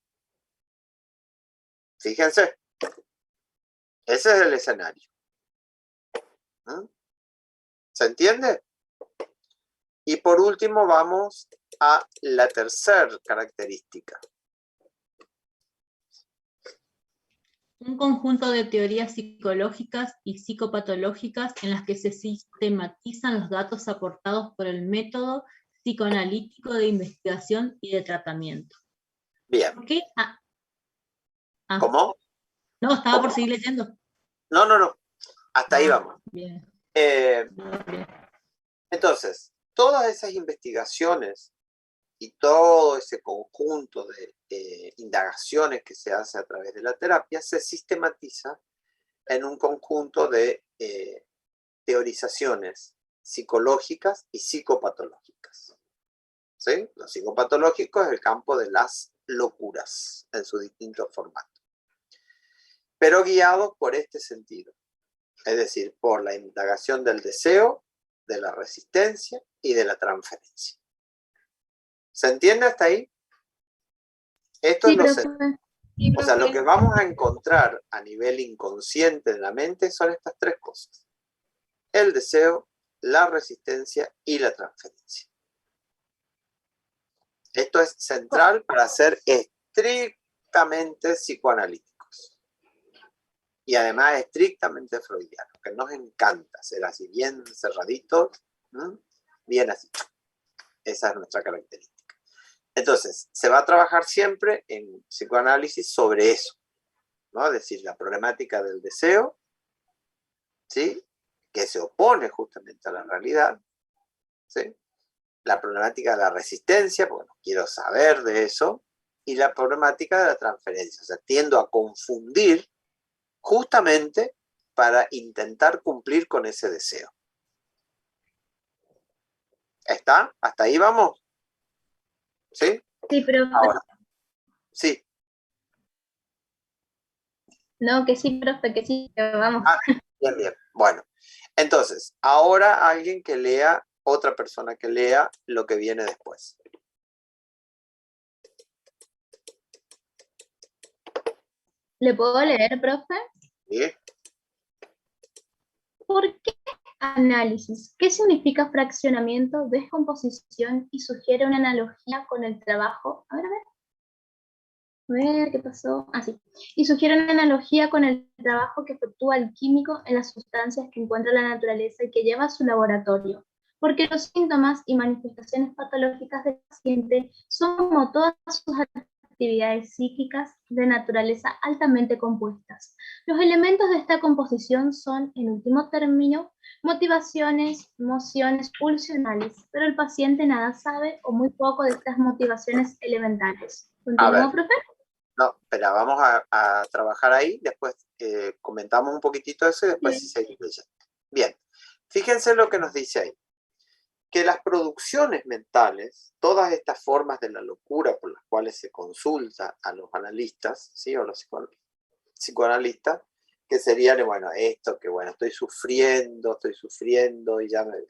Fíjense, ese es el escenario. ¿Se entiende? Y por último vamos a la tercera característica. Un conjunto de teorías psicológicas y psicopatológicas en las que se sistematizan los datos aportados por el método psicoanalítico de investigación y de tratamiento. Bien. ¿Por qué? ¿Cómo? No, estaba por seguir leyendo. No. Hasta ahí vamos. Bien. Entonces, todas esas investigaciones y todo ese conjunto de indagaciones que se hace a través de la terapia se sistematiza en un conjunto de teorizaciones psicológicas y psicopatológicas. ¿Sí? Lo psicopatológico es el campo de las locuras en sus distintos formatos, pero guiados por este sentido, es decir, por la indagación del deseo, de la resistencia y de la transferencia. ¿Se entiende hasta ahí? Esto es lo o sea, lo que vamos a encontrar a nivel inconsciente en la mente son estas tres cosas: el deseo, la resistencia y la transferencia. Esto es central para ser estrictamente psicoanalíticos y además estrictamente freudianos, que nos encanta ser así, bien cerraditos, bien así. Esa es nuestra característica. Entonces, se va a trabajar siempre en psicoanálisis sobre eso, ¿no? Es decir, la problemática del deseo, ¿sí? Que se opone justamente a la realidad, ¿sí? La problemática de la resistencia, porque no quiero saber de eso, y la problemática de la transferencia. O sea, tiendo a confundir justamente para intentar cumplir con ese deseo. ¿Está? ¿Hasta ahí vamos? ¿Sí? Sí, pero... Ahora. Sí. No, que sí, profe, que sí, que vamos. Bien. Bueno, entonces, ahora alguien que lea, otra persona que lea lo que viene después. ¿Le puedo leer, profe? Sí. ¿Por qué análisis? ¿Qué significa fraccionamiento, descomposición y sugiere una analogía con el trabajo? A ver, ¿qué pasó? Sí. Y sugiere una analogía con el trabajo que efectúa el químico en las sustancias que encuentra la naturaleza y que lleva a su laboratorio. Porque los síntomas y manifestaciones patológicas del paciente son como todas sus actividades psíquicas de naturaleza altamente compuestas. Los elementos de esta composición son, en último término, motivaciones, emociones pulsionales, pero el paciente nada sabe o muy poco de estas motivaciones elementales. ¿Continúo, profe? No, espera, vamos a trabajar ahí, después comentamos un poquitito eso y después sí seguimos leyendo. Bien, fíjense lo que nos dice ahí. Que las producciones mentales, todas estas formas de la locura por las cuales se consulta a los analistas, ¿sí? O los psicoanalistas, que serían, bueno, esto, que bueno, estoy sufriendo y ya me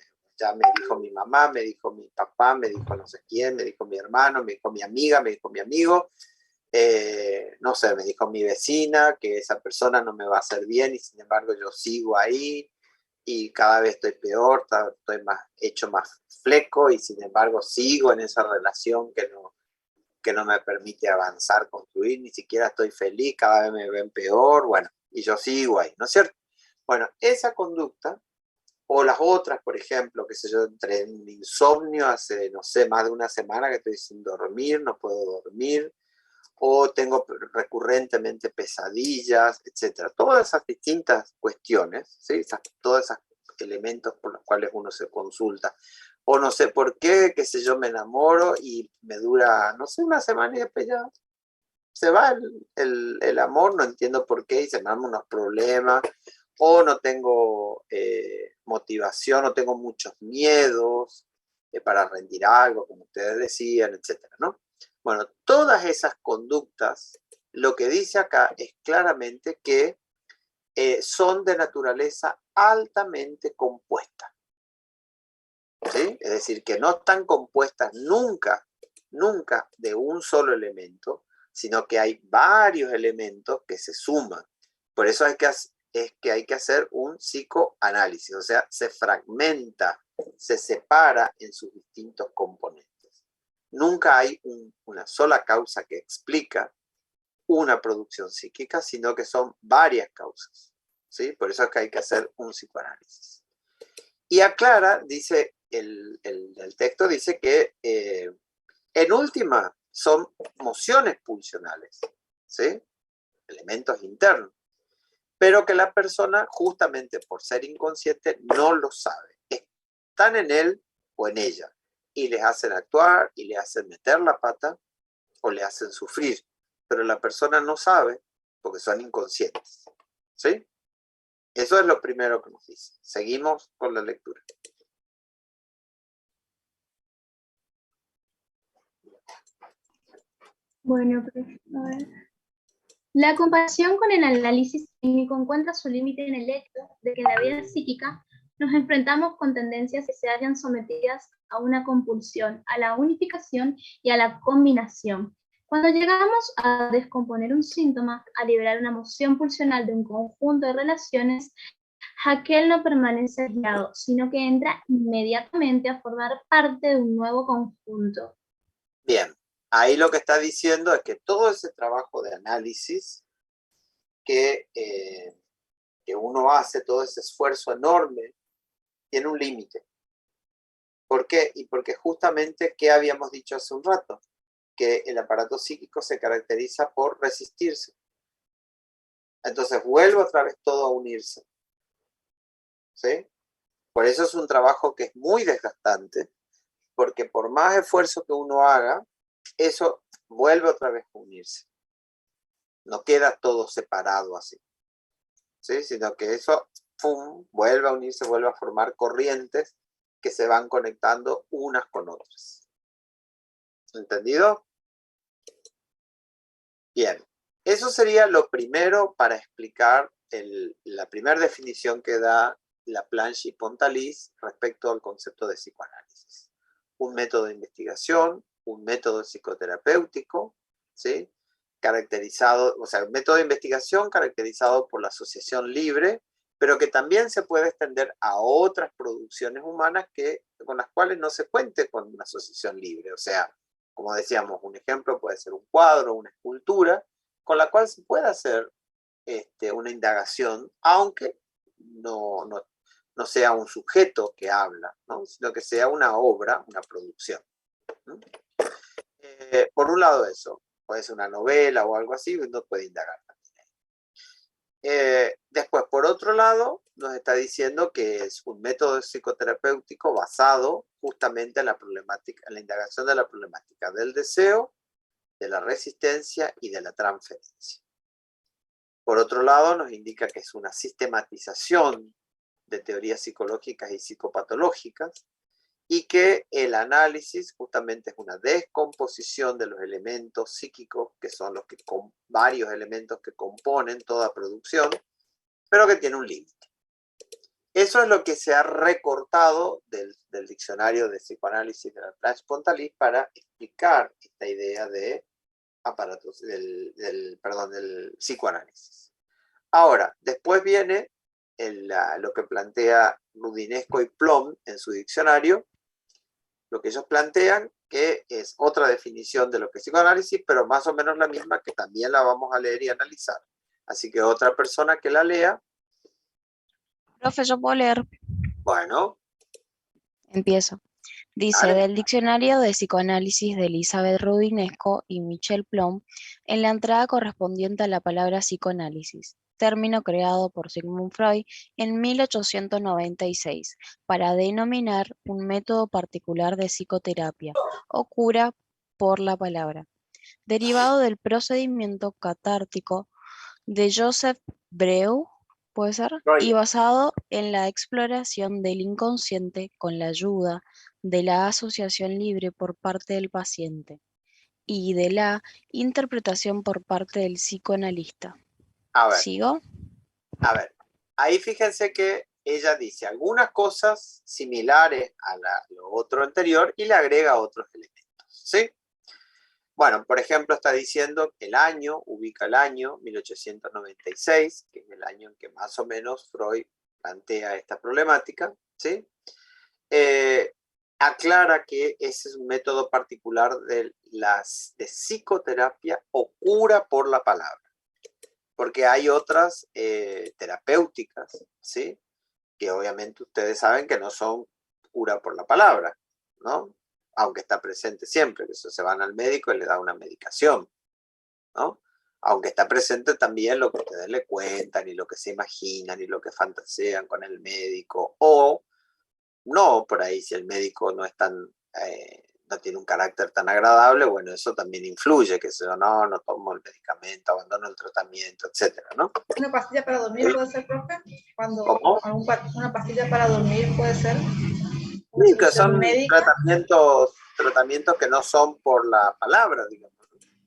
dijo mi mamá, me dijo mi papá, me dijo no sé quién, me dijo mi hermano, me dijo mi amiga, me dijo mi amigo, no sé, me dijo mi vecina que esa persona no me va a hacer bien y sin embargo yo sigo ahí y cada vez estoy peor, estoy hecho más fleco y sin embargo sigo en esa relación que no me permite avanzar, construir, ni siquiera estoy feliz, cada vez me ven peor, bueno, y yo sigo ahí, ¿no es cierto? Bueno, esa conducta, o las otras, por ejemplo, qué sé yo, entré en insomnio hace, no sé, más de una semana que estoy sin dormir, no puedo dormir, o tengo recurrentemente pesadillas, etcétera. Todas esas distintas cuestiones, ¿sí? Todos esos elementos por los cuales uno se consulta. O no sé por qué, qué sé yo, me enamoro y me dura, no sé, una semana y después ya se va el amor, no entiendo por qué, y se me dan unos problemas, o no tengo motivación, no tengo muchos miedos para rendir algo, como ustedes decían, etcétera, ¿no? Bueno, todas esas conductas, lo que dice acá es claramente que son de naturaleza altamente compuesta. ¿Sí? Es decir, que no están compuestas nunca de un solo elemento, sino que hay varios elementos que se suman. Por eso es que hay que hacer un psicoanálisis, o sea, se fragmenta, se separa en sus distintos componentes. Nunca hay una sola causa que explica una producción psíquica, sino que son varias causas, ¿sí? Por eso es que hay que hacer un psicoanálisis. Y aclara, dice el texto, dice que en última son mociones pulsionales, ¿sí? Elementos internos, pero que la persona, justamente por ser inconsciente, no lo sabe. Están en él o en ella, y les hacen actuar, y les hacen meter la pata, o le hacen sufrir, pero la persona no sabe porque son inconscientes, ¿sí? Eso es lo primero que nos dice. Seguimos con la lectura. Bueno, pues, a ver. La comparación con el análisis clínico encuentra su límite en el hecho de que en la vida psíquica nos enfrentamos con tendencias que se hallan sometidas a una compulsión, a la unificación y a la combinación. Cuando llegamos a descomponer un síntoma, a liberar una moción pulsional de un conjunto de relaciones, aquel no permanece aislado, sino que entra inmediatamente a formar parte de un nuevo conjunto. Bien, ahí lo que está diciendo es que todo ese trabajo de análisis que uno hace, todo ese esfuerzo enorme, tiene un límite. ¿Por qué? Y porque justamente, ¿qué habíamos dicho hace un rato? Que el aparato psíquico se caracteriza por resistirse. Entonces vuelve otra vez todo a unirse. ¿Sí? Por eso es un trabajo que es muy desgastante, porque por más esfuerzo que uno haga, eso vuelve otra vez a unirse. No queda todo separado así, ¿sí? Sino que eso ¡pum!, vuelve a unirse, vuelve a formar corrientes que se van conectando unas con otras. ¿Entendido? Bien, eso sería lo primero para explicar la primera definición que da Laplanche y Pontalis respecto al concepto de psicoanálisis. Un método de investigación, un método psicoterapéutico, ¿sí? Caracterizado, o sea, un método de investigación caracterizado por la asociación libre, pero que también se puede extender a otras producciones humanas con las cuales no se cuente con una asociación libre. O sea, como decíamos, un ejemplo puede ser un cuadro, una escultura, con la cual se puede hacer una indagación, aunque no sea un sujeto que habla, ¿no? Sino que sea una obra, una producción. Por un lado eso, puede ser una novela o algo así, uno puede indagar también. Después, por otro lado, nos está diciendo que es un método psicoterapéutico basado justamente en la indagación de la problemática del deseo, de la resistencia y de la transferencia. Por otro lado, nos indica que es una sistematización de teorías psicológicas y psicopatológicas, y que el análisis justamente es una descomposición de los elementos psíquicos, que son varios elementos que componen toda producción, pero que tiene un límite. Eso es lo que se ha recortado del diccionario de psicoanálisis de Laplanche-Pontalis para explicar esta idea de aparatos, perdón, del psicoanálisis. Ahora, después viene lo que plantea Rudinesco y Plom en su diccionario, lo que ellos plantean, que es otra definición de lo que es psicoanálisis, pero más o menos la misma, que también la vamos a leer y analizar. Así que otra persona que la lea. Profe, ¿yo puedo leer? Bueno. Empiezo. Dice, Dale. del diccionario de psicoanálisis de Elizabeth Rudinesco y Michel Plom, en la entrada correspondiente a la palabra psicoanálisis, término creado por Sigmund Freud en 1896 para denominar un método particular de psicoterapia o cura por la palabra, derivado del procedimiento catártico de Joseph Breuer, ¿puede ser? Y basado en la exploración del inconsciente con la ayuda de la asociación libre por parte del paciente y de la interpretación por parte del psicoanalista. A ver. ¿Sigo? A ver, ahí fíjense que ella dice algunas cosas similares a lo otro anterior y le agrega otros elementos, ¿sí? Bueno, por ejemplo, está diciendo el año, ubica el año 1896, que es el año en que más o menos Freud plantea esta problemática, ¿sí? Aclara que ese es un método particular de psicoterapia o cura por la palabra, porque hay otras terapéuticas, ¿sí? Que obviamente ustedes saben que no son cura por la palabra, ¿no? Aunque está presente siempre, que eso se van al médico y le da una medicación, ¿no? Aunque está presente también lo que ustedes le cuentan y lo que se imaginan y lo que fantasean con el médico, o no, por ahí si el médico no es tan, no tiene un carácter tan agradable, bueno, eso también influye, que se no tomo el medicamento, abandono el tratamiento, etcétera, ¿no? ¿Una pastilla para dormir puede ser, profe? ¿Cómo? ¿Una pastilla para dormir puede ser? Sí, que son tratamientos que no son por la palabra, digamos,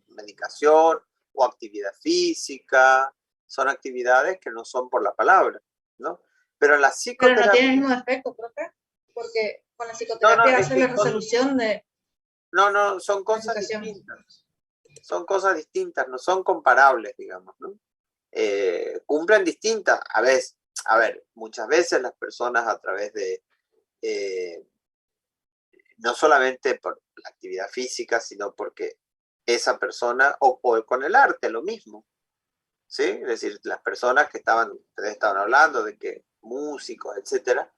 medicación o actividad física, son actividades que no son por la palabra, ¿no? Pero la psicoterapia... Pero no tiene el mismo efecto, profe, porque con la psicoterapia hace la resolución de... No, son cosas distintas. Son cosas distintas, no son comparables, digamos, ¿no? Cumplen distintas. A ver, muchas veces las personas a través de... no solamente por la actividad física, sino porque esa persona, o con el arte, lo mismo, ¿sí? Es decir, las personas que ustedes estaban hablando de que músicos, etcétera,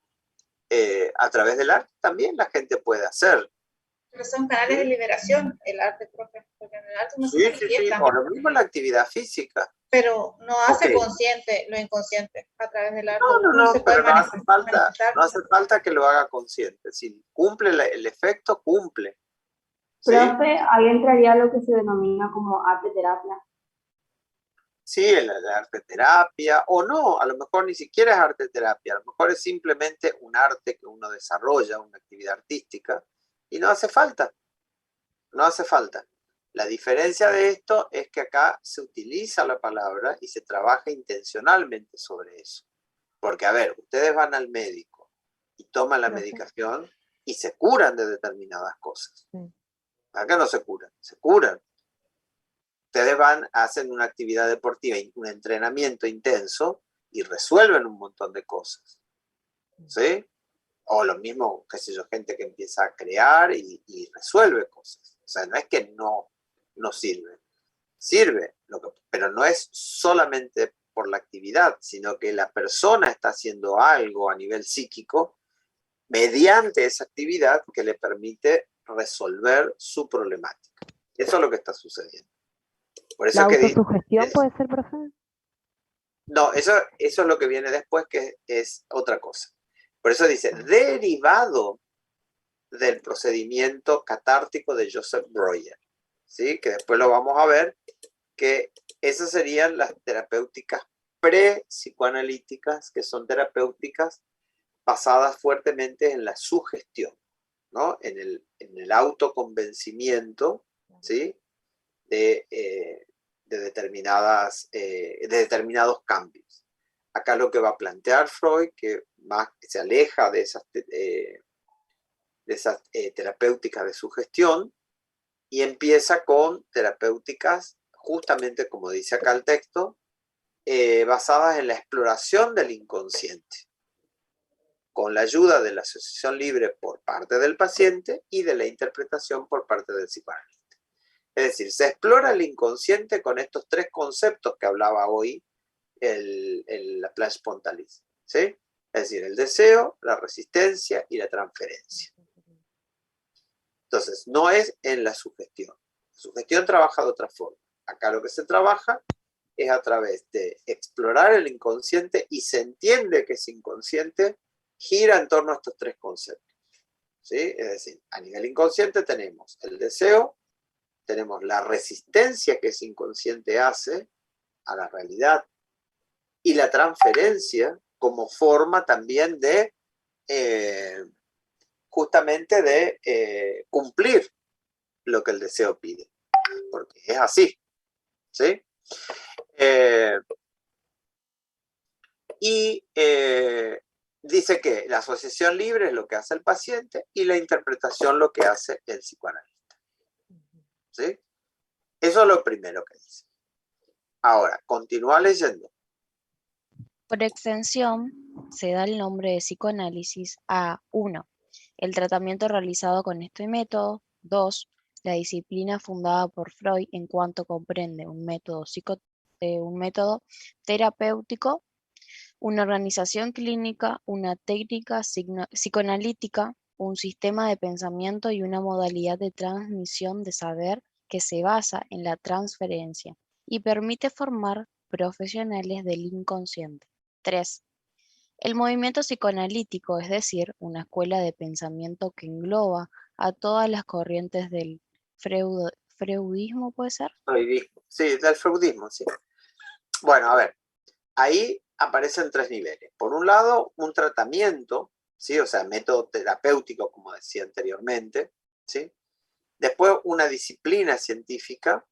a través del arte también la gente puede hacer. Pero son canales de liberación, el arte, profe, porque en el arte no se Sí, manifiesta. o lo mismo la actividad física. Pero no hace consciente lo inconsciente a través del arte. No, pero no hace falta que lo haga consciente. Si cumple el efecto, cumple. ¿Sí? Profe, ahí entraría lo que se denomina como arte terapia. Sí, la arte terapia, o no, a lo mejor ni siquiera es arte terapia, a lo mejor es simplemente un arte que uno desarrolla, una actividad artística, y no hace falta. No hace falta. La diferencia de esto es que acá se utiliza la palabra y se trabaja intencionalmente sobre eso. Porque, a ver, ustedes van al médico y toman la medicación y se curan de determinadas cosas. Acá no se curan, se curan. Ustedes hacen una actividad deportiva, un entrenamiento intenso y resuelven un montón de cosas. ¿Sí? O lo mismo, qué sé yo, gente que empieza a crear y resuelve cosas. O sea, no es que no sirve. Sirve, pero no es solamente por la actividad, sino que la persona está haciendo algo a nivel psíquico mediante esa actividad que le permite resolver su problemática. Eso es lo que está sucediendo. Por eso ¿La autosugestión puede ser, profe? No, eso es lo que viene después, que es otra cosa. Por eso dice, derivado del procedimiento catártico de Joseph Breuer, ¿sí? Que después lo vamos a ver, que esas serían las terapéuticas pre-psicoanalíticas, que son terapéuticas basadas fuertemente en la sugestión, ¿no? En el autoconvencimiento, ¿sí? de determinados cambios. Acá lo que va a plantear Freud, que más se aleja de esas terapéuticas de sugestión, y empieza con terapéuticas, justamente como dice acá el texto, basadas en la exploración del inconsciente, con la ayuda de la asociación libre por parte del paciente y de la interpretación por parte del psicoanalista. Es decir, se explora el inconsciente con estos tres conceptos que hablaba hoy la Plage Pontalis, ¿sí? Es decir, el deseo, la resistencia y la transferencia. Entonces, no es en la sugestión. La sugestión trabaja de otra forma. Acá lo que se trabaja es a través de explorar el inconsciente y se entiende que ese inconsciente gira en torno a estos tres conceptos, ¿sí? Es decir, a nivel inconsciente tenemos el deseo, tenemos la resistencia que ese inconsciente hace a la realidad y la transferencia como forma también de justamente de cumplir lo que el deseo pide, porque es así, ¿sí? Dice que la asociación libre es lo que hace el paciente y la interpretación lo que hace el psicoanalista, ¿sí? Eso es lo primero que dice. Ahora, continúa leyendo. Por extensión, se da el nombre de psicoanálisis a 1. El tratamiento realizado con este método. 2. La disciplina fundada por Freud en cuanto comprende un método terapéutico, una organización clínica, una técnica psicoanalítica, un sistema de pensamiento y una modalidad de transmisión de saber que se basa en la transferencia y permite formar profesionales del inconsciente. 3. El movimiento psicoanalítico, es decir, una escuela de pensamiento que engloba a todas las corrientes del freudismo, ¿puede ser? Sí, del freudismo, sí. Bueno, a ver, ahí aparecen tres niveles. Por un lado, un tratamiento, ¿sí? O sea, método terapéutico, como decía anteriormente, ¿sí? Después, una disciplina científica,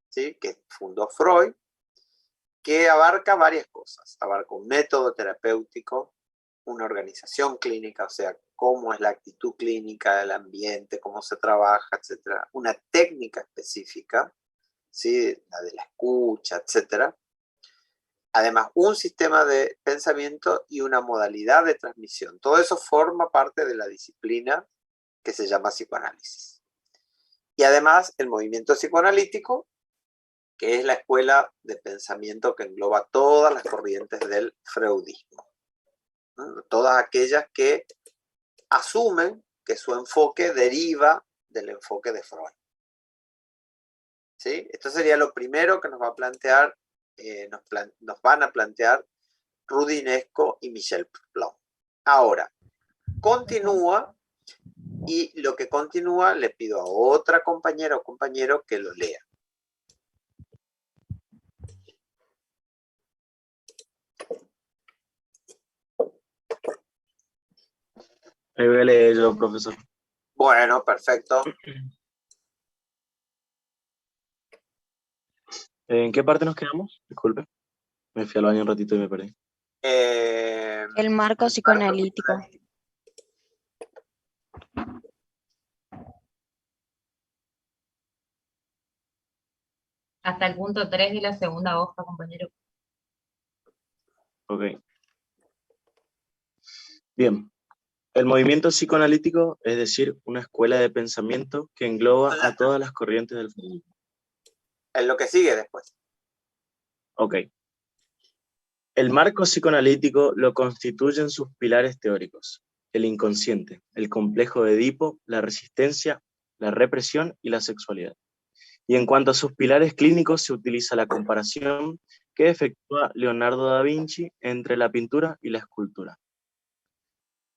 ¿sí? Que fundó Freud, que abarca varias cosas. Abarca un método terapéutico, una organización clínica, o sea, cómo es la actitud clínica del ambiente, cómo se trabaja, etc. Una técnica específica, ¿sí? La de la escucha, etc. Además, un sistema de pensamiento y una modalidad de transmisión. Todo eso forma parte de la disciplina que se llama psicoanálisis. Y además, el movimiento psicoanalítico, que es la escuela de pensamiento que engloba todas las corrientes del freudismo, ¿no? Todas aquellas que asumen que su enfoque deriva del enfoque de Freud, ¿sí? Esto sería lo primero que nos va a plantear, nos van a plantear Roudinesco y Michel Plon. Ahora, continúa, y lo que continúa le pido a otra compañera o compañero que lo lea. Ahí voy a leer yo, profesor. Bueno, perfecto. ¿En qué parte nos quedamos? Disculpe. Me fui al baño un ratito y me perdí. El marco psicoanalítico. Hasta el punto 3 de la segunda hoja, compañero. Ok. Bien. El movimiento psicoanalítico, es decir, una escuela de pensamiento que engloba a todas las corrientes del freudismo. Es lo que sigue después. Ok. El marco psicoanalítico lo constituyen sus pilares teóricos: el inconsciente, el complejo de Edipo, la resistencia, la represión y la sexualidad. Y en cuanto a sus pilares clínicos, se utiliza la comparación que efectúa Leonardo da Vinci entre la pintura y la escultura.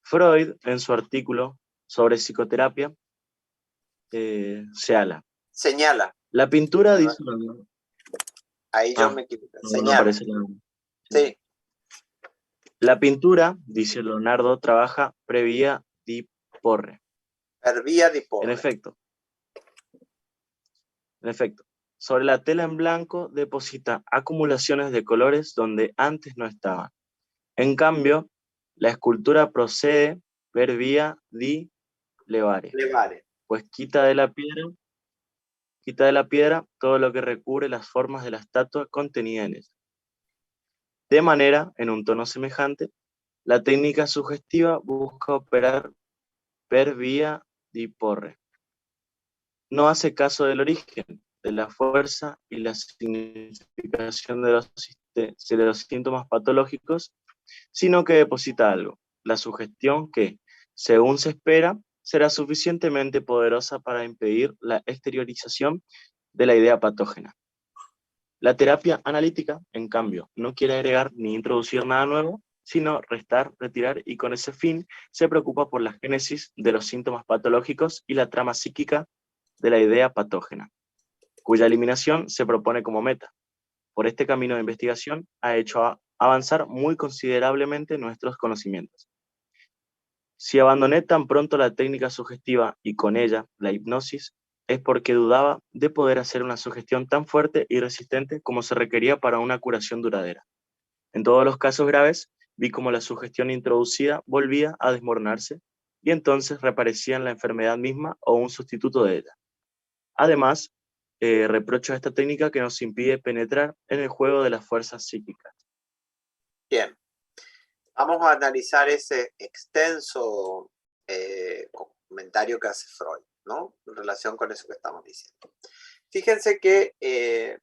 Freud, en su artículo sobre psicoterapia, señala. La pintura dice... Ahí yo me equivoqué. No aparece sí. La pintura, dice Leonardo, trabaja per via di porre. Per via di porre. En efecto, sobre la tela en blanco deposita acumulaciones de colores donde antes no estaban. En cambio, la escultura procede per via di levare, pues quita de la piedra quita de la piedra todo lo que recubre las formas de la estatua contenida en ella. De manera, en un tono semejante, la técnica sugestiva busca operar per vía di porre. No hace caso del origen, de la fuerza y la significación de los síntomas patológicos, sino que deposita algo, la sugestión que, según se espera, será suficientemente poderosa para impedir la exteriorización de la idea patógena. La terapia analítica, en cambio, no quiere agregar ni introducir nada nuevo, sino restar, retirar, y con ese fin se preocupa por la génesis de los síntomas patológicos y la trama psíquica de la idea patógena, cuya eliminación se propone como meta. Por este camino de investigación ha hecho avanzar muy considerablemente nuestros conocimientos. Si abandoné tan pronto la técnica sugestiva y con ella la hipnosis, es porque dudaba de poder hacer una sugestión tan fuerte y resistente como se requería para una curación duradera. En todos los casos graves, vi cómo la sugestión introducida volvía a desmoronarse y entonces reaparecía en la enfermedad misma o un sustituto de ella. Además, reprocho a esta técnica que nos impide penetrar en el juego de las fuerzas psíquicas. Bien, vamos a analizar ese extenso comentario que hace Freud, ¿no? En relación con eso que estamos diciendo. Fíjense que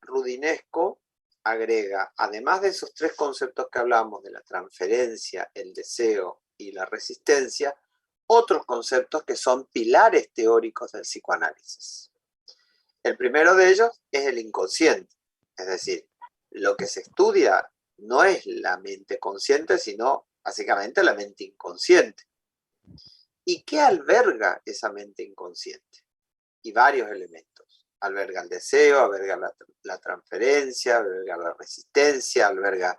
Rudinesco agrega, además de esos tres conceptos que hablamos, de la transferencia, el deseo y la resistencia, otros conceptos que son pilares teóricos del psicoanálisis. El primero de ellos es el inconsciente, es decir, lo que se estudia no es la mente consciente, sino básicamente la mente inconsciente. ¿Y qué alberga esa mente inconsciente? Y varios elementos. Alberga el deseo, alberga la transferencia, alberga la resistencia, alberga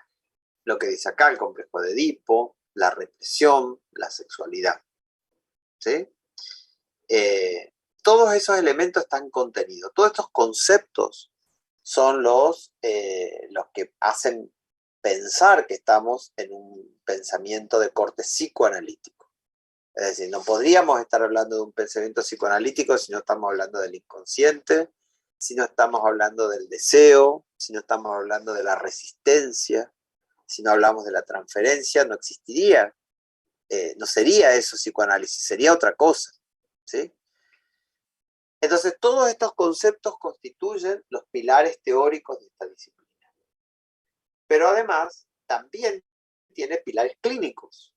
lo que dice acá, el complejo de Edipo, la represión, la sexualidad. ¿Sí? Todos esos elementos están contenidos. Todos estos conceptos son los que hacen pensar que estamos en un pensamiento de corte psicoanalítico. Es decir, no podríamos estar hablando de un pensamiento psicoanalítico si no estamos hablando del inconsciente, si no estamos hablando del deseo, si no estamos hablando de la resistencia, si no hablamos de la transferencia, no existiría, no sería eso psicoanálisis, sería otra cosa, ¿sí? Entonces, todos estos conceptos constituyen los pilares teóricos de esta disciplina. Pero además, también tiene pilares clínicos.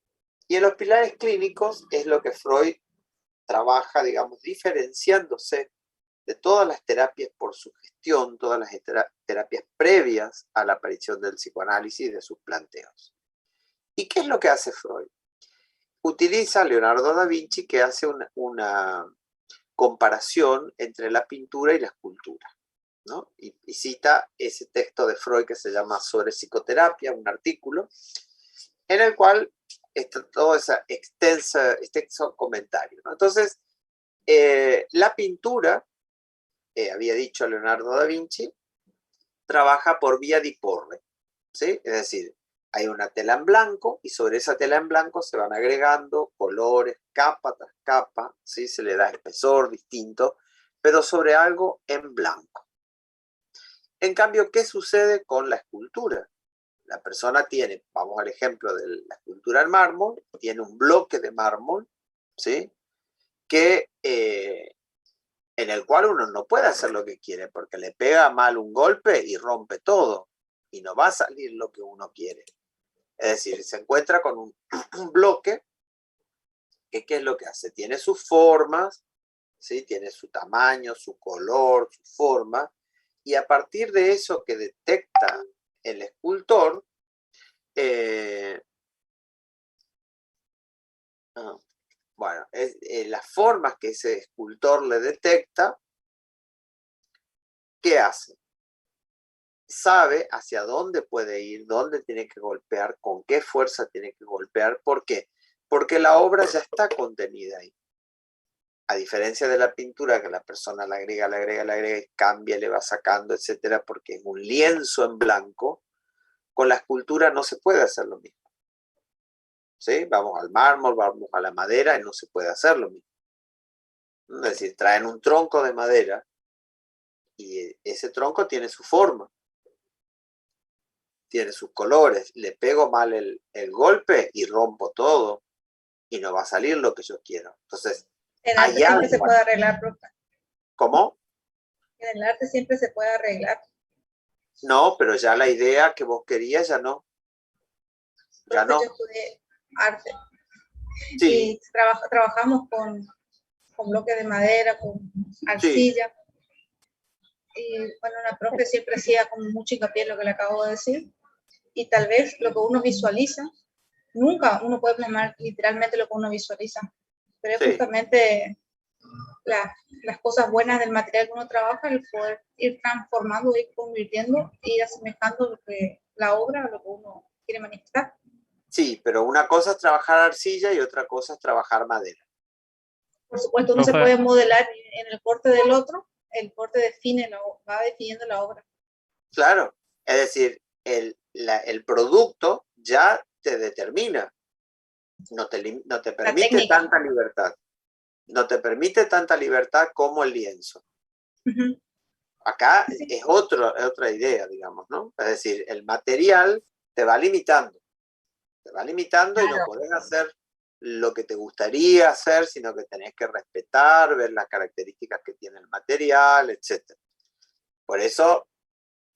Y en los pilares clínicos es lo que Freud trabaja, digamos, diferenciándose de todas las terapias por sugestión, todas las terapias previas a la aparición del psicoanálisis y de sus planteos. ¿Y qué es lo que hace Freud? Utiliza a Leonardo da Vinci, que hace una comparación entre la pintura y la escultura, ¿no? Y cita ese texto de Freud que se llama Sobre psicoterapia, un artículo, en el cual está todo ese extenso comentario, ¿no? Entonces, la pintura, había dicho Leonardo da Vinci, trabaja por vía di porre, ¿sí? Es decir, hay una tela en blanco y sobre esa tela en blanco se van agregando colores, capa tras capa, ¿sí? Se le da espesor distinto, pero sobre algo en blanco. En cambio, ¿qué sucede con la escultura? La persona tiene, vamos al ejemplo de la escultura en mármol, tiene un bloque de mármol, ¿sí? Que, en el cual uno no puede hacer lo que quiere, porque le pega mal un golpe y rompe todo, y no va a salir lo que uno quiere. Es decir, se encuentra con un bloque que, ¿qué es lo que hace? Tiene sus formas, ¿sí? Tiene su tamaño, su color, su forma, y a partir de eso que detecta el escultor, bueno, las formas que ese escultor le detecta, ¿qué hace? Sabe hacia dónde puede ir, dónde tiene que golpear, con qué fuerza tiene que golpear. ¿Por qué? Porque la obra ya está contenida ahí. A diferencia de la pintura, que la persona la agrega, y cambia, le va sacando, etcétera, porque es un lienzo en blanco, con la escultura no se puede hacer lo mismo. ¿Sí? Vamos al mármol, vamos a la madera y no se puede hacer lo mismo. Es decir, traen un tronco de madera y ese tronco tiene su forma, tiene sus colores. Le pego mal el golpe y rompo todo y no va a salir lo que yo quiero. Entonces, en arte siempre se puede arreglar, profe. ¿Cómo? En el arte siempre se puede arreglar. No, pero ya la idea que vos querías ya no. Ya no. Yo estudié arte. Sí. Y trabajamos con bloques de madera, con arcilla. Sí. Y bueno, la profe siempre hacía como mucho hincapié en lo que le acabo de decir. Y tal vez lo que uno visualiza, nunca uno puede plasmar literalmente lo que uno visualiza. Pero es justamente las cosas buenas del material que uno trabaja, el poder ir transformando, ir convirtiendo, ir asemejando la obra a lo que uno quiere manifestar. Sí, pero una cosa es trabajar arcilla y otra cosa es trabajar madera. Por supuesto, uno se puede modelar en el corte del otro, el corte va definiendo la obra. Claro, es decir, el producto ya te determina, no te permite tanta libertad. No te permite tanta libertad como el lienzo. Acá es otra idea, digamos, ¿no? Es decir, el material te va limitando. Te va limitando y no podés hacer lo que te gustaría hacer, sino que tenés que respetar, ver las características que tiene el material, etc. Por eso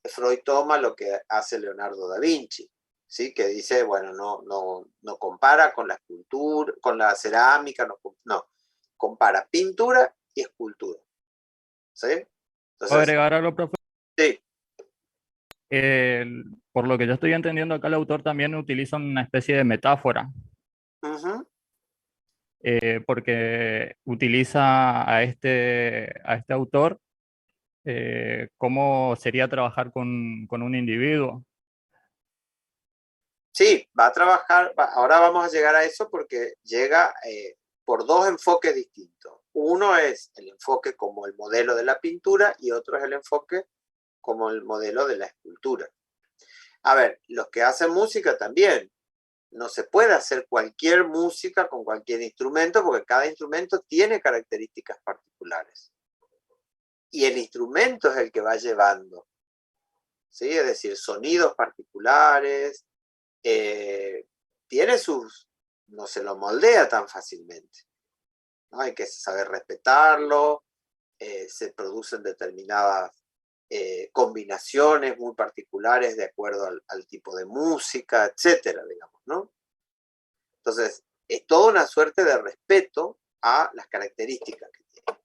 Freud toma lo que hace Leonardo da Vinci, ¿sí? Que dice, bueno, no compara con la escultura, con la cerámica, no. Compara pintura y escultura. ¿Sí? Entonces, ¿Puedo agregar algo, profe? Sí. Por lo que yo estoy entendiendo acá, el autor también utiliza una especie de metáfora. Porque utiliza a este autor cómo sería trabajar con un individuo. Sí, va a trabajar, ahora vamos a llegar a eso porque llega por dos enfoques distintos. Uno es el enfoque como el modelo de la pintura y otro es el enfoque como el modelo de la escultura. A ver, los que hacen música también. No se puede hacer cualquier música con cualquier instrumento porque cada instrumento tiene características particulares. Y el instrumento es el que va llevando, ¿sí? Es decir, sonidos particulares, tiene sus, no se lo moldea tan fácilmente, ¿no? Hay que saber respetarlo, se producen determinadas combinaciones muy particulares de acuerdo al tipo de música, etcétera, digamos, ¿no? Entonces, es toda una suerte de respeto a las características que tiene.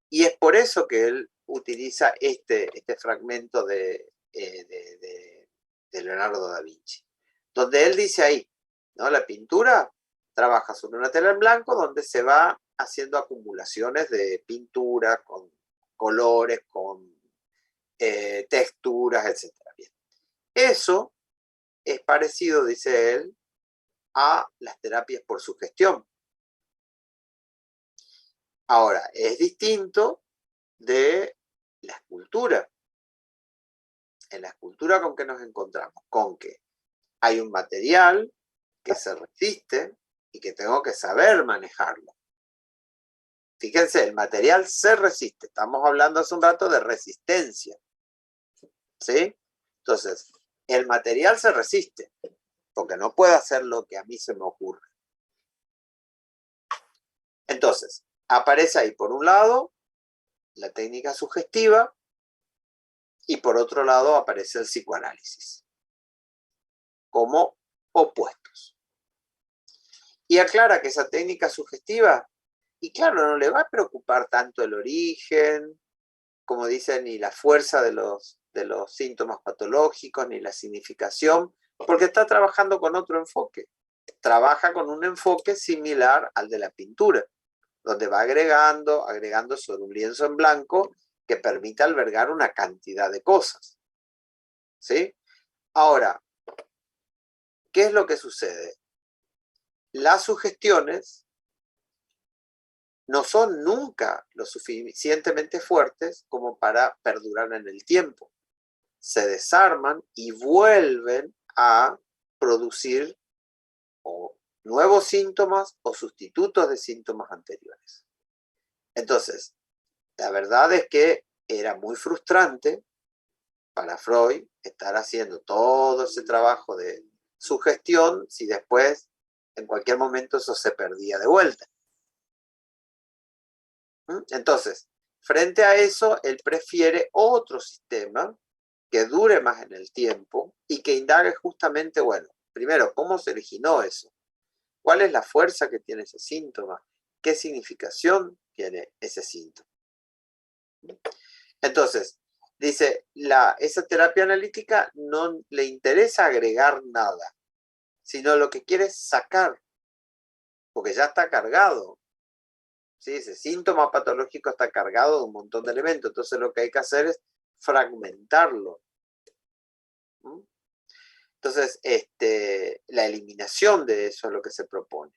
Y es por eso que él utiliza este fragmento de Leonardo da Vinci, donde él dice ahí, ¿no? La pintura trabaja sobre una tela en blanco donde se va haciendo acumulaciones de pintura con colores, con texturas, etc. Bien. Eso es parecido, dice él, a las terapias por sugestión. Ahora, es distinto de la escultura. En la escultura, ¿con qué nos encontramos? Con que hay un material que se resiste y que tengo que saber manejarlo. Fíjense, el material se resiste. Estamos hablando hace un rato de resistencia. ¿Sí? Entonces, el material se resiste, porque no puede hacer lo que a mí se me ocurre. Entonces, aparece ahí por un lado la técnica sugestiva y por otro lado aparece el psicoanálisis como opuestos. Y aclara que esa técnica sugestiva, y claro, no le va a preocupar tanto el origen, como dicen, ni la fuerza de los síntomas patológicos, ni la significación, porque está trabajando con otro enfoque. Trabaja con un enfoque similar al de la pintura, donde va agregando sobre un lienzo en blanco que permite albergar una cantidad de cosas. ¿Sí? Ahora, ¿qué es lo que sucede? Las sugestiones no son nunca lo suficientemente fuertes como para perdurar en el tiempo. Se desarman y vuelven a producir o nuevos síntomas o sustitutos de síntomas anteriores. Entonces, la verdad es que era muy frustrante para Freud estar haciendo todo ese trabajo de sugestión si después en cualquier momento eso se perdía de vuelta. Entonces, frente a eso, él prefiere otro sistema que dure más en el tiempo y que indague justamente, bueno, primero, ¿cómo se originó eso? ¿Cuál es la fuerza que tiene ese síntoma? ¿Qué significación tiene ese síntoma? Entonces, dice, esa terapia analítica no le interesa agregar nada, sino lo que quiere es sacar, porque ya está cargado. ¿Sí? Ese síntoma patológico está cargado de un montón de elementos, entonces lo que hay que hacer es fragmentarlo. Entonces, la eliminación de eso es lo que se propone.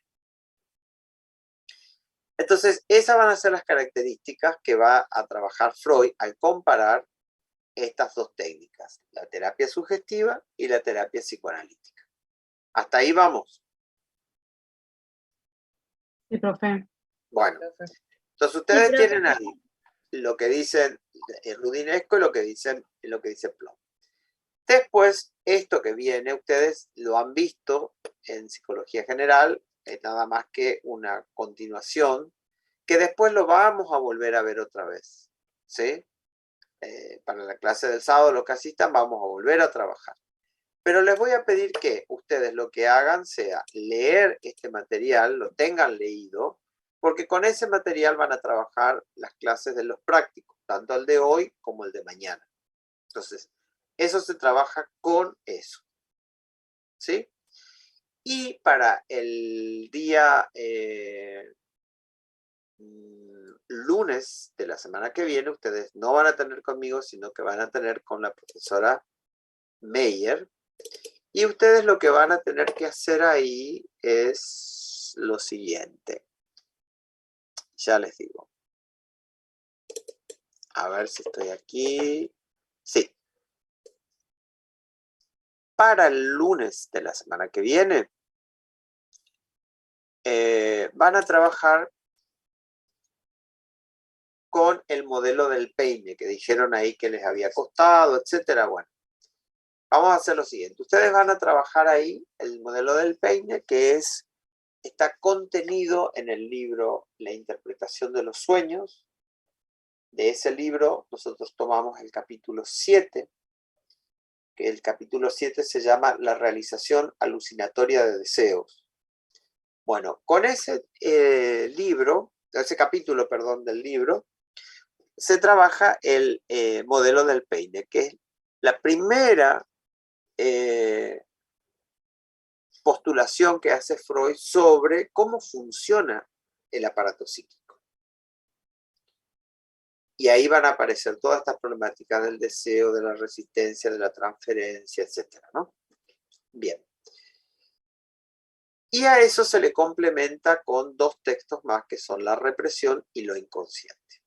Entonces, esas van a ser las características que va a trabajar Freud al comparar estas dos técnicas, la terapia sugestiva y la terapia psicoanalítica. ¿Hasta ahí vamos? Sí, profe. Bueno, entonces ustedes tienen ahí lo que dicen Rudinesco y lo que dice Plom. Después, esto que viene, ustedes lo han visto en psicología general, es nada más que una continuación, que después lo vamos a volver a ver otra vez, ¿sí? Para la clase del sábado, los que asistan, vamos a volver a trabajar. Pero les voy a pedir que ustedes lo que hagan sea leer este material, lo tengan leído, porque con ese material van a trabajar las clases de los prácticos, tanto el de hoy como el de mañana. Entonces, eso se trabaja con eso, ¿sí? Y para el día lunes de la semana que viene, ustedes no van a tener conmigo, sino que van a tener con la profesora Meyer. Y ustedes lo que van a tener que hacer ahí es lo siguiente. Ya les digo. A ver si estoy aquí. Sí. Para el lunes de la semana que viene, van a trabajar con el modelo del peine, que dijeron ahí que les había costado, etcétera. Bueno, vamos a hacer lo siguiente. Ustedes van a trabajar ahí el modelo del peine, que está contenido en el libro La interpretación de los sueños. De ese libro nosotros tomamos el capítulo 7, que el capítulo 7 se llama La realización alucinatoria de deseos. Bueno, con ese capítulo, perdón, del libro, se trabaja el modelo del peine, que es la primera postulación que hace Freud sobre cómo funciona el aparato psíquico. Y ahí van a aparecer todas estas problemáticas del deseo, de la resistencia, de la transferencia, etcétera, ¿no? Bien. Y a eso se le complementa con dos textos más que son la represión y lo inconsciente.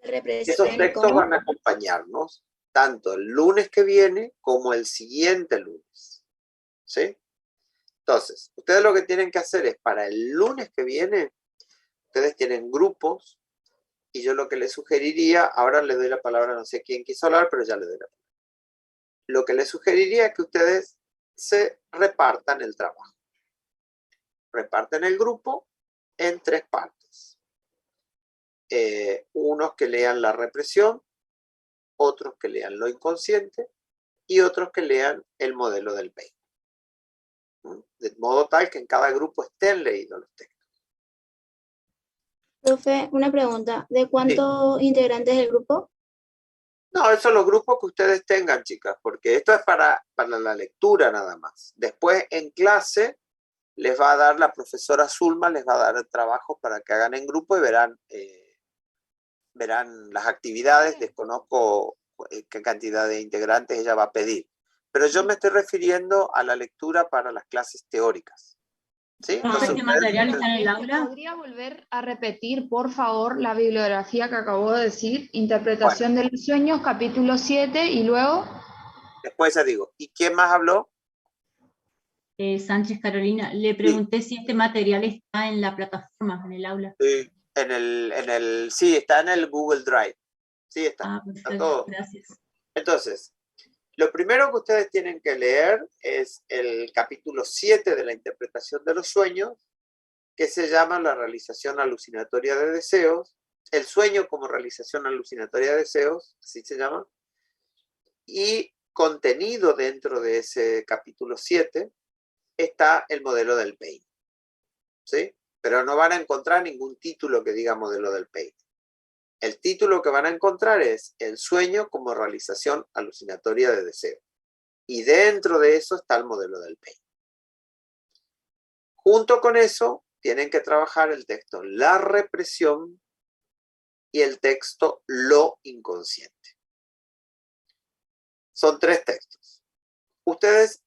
Esos textos van a acompañarnos tanto el lunes que viene como el siguiente lunes. ¿Sí? Entonces, ustedes lo que tienen que hacer es para el lunes que viene, ustedes tienen grupos y yo lo que les sugeriría, ahora le doy la palabra, no sé quién quiso hablar, pero ya le doy la palabra. Lo que les sugeriría es que ustedes se repartan el trabajo. Reparten el grupo en 3 partes. Unos que lean la represión, otros que lean lo inconsciente y otros que lean el modelo del peine. De modo tal que en cada grupo estén leídos los textos. Profe, una pregunta. ¿De cuántos integrantes del grupo? No, esos son los grupos que ustedes tengan, chicas, porque esto es para la lectura nada más. Después en clase les va a dar la profesora Zulma, les va a dar trabajos para que hagan en grupo y verán las actividades. Desconozco qué cantidad de integrantes ella va a pedir. Pero yo me estoy refiriendo a la lectura para las clases teóricas. ¿Sí? ¿Este material está en el aula? ¿Podría volver a repetir, por favor, la bibliografía que acabó de decir? Interpretación de los sueños, capítulo 7, y luego... Después ya digo, ¿y quién más habló? Sánchez Carolina, le pregunté si este material está en la plataforma, en el aula. Sí, Sí, está en el Google Drive. Sí, está. Perfecto, Está todo. gracias. Entonces, lo primero que ustedes tienen que leer es el capítulo 7 de la interpretación de los sueños, que se llama la realización alucinatoria de deseos, el sueño como realización alucinatoria de deseos, así se llama, y contenido dentro de ese capítulo 7 está el modelo del Paine, ¿sí? Pero no van a encontrar ningún título que diga modelo del Paine. El título que van a encontrar es el sueño como realización alucinatoria de deseo. Y dentro de eso está el modelo del Paine. Junto con eso, tienen que trabajar el texto La represión y el texto Lo inconsciente. Son 3 textos. Ustedes,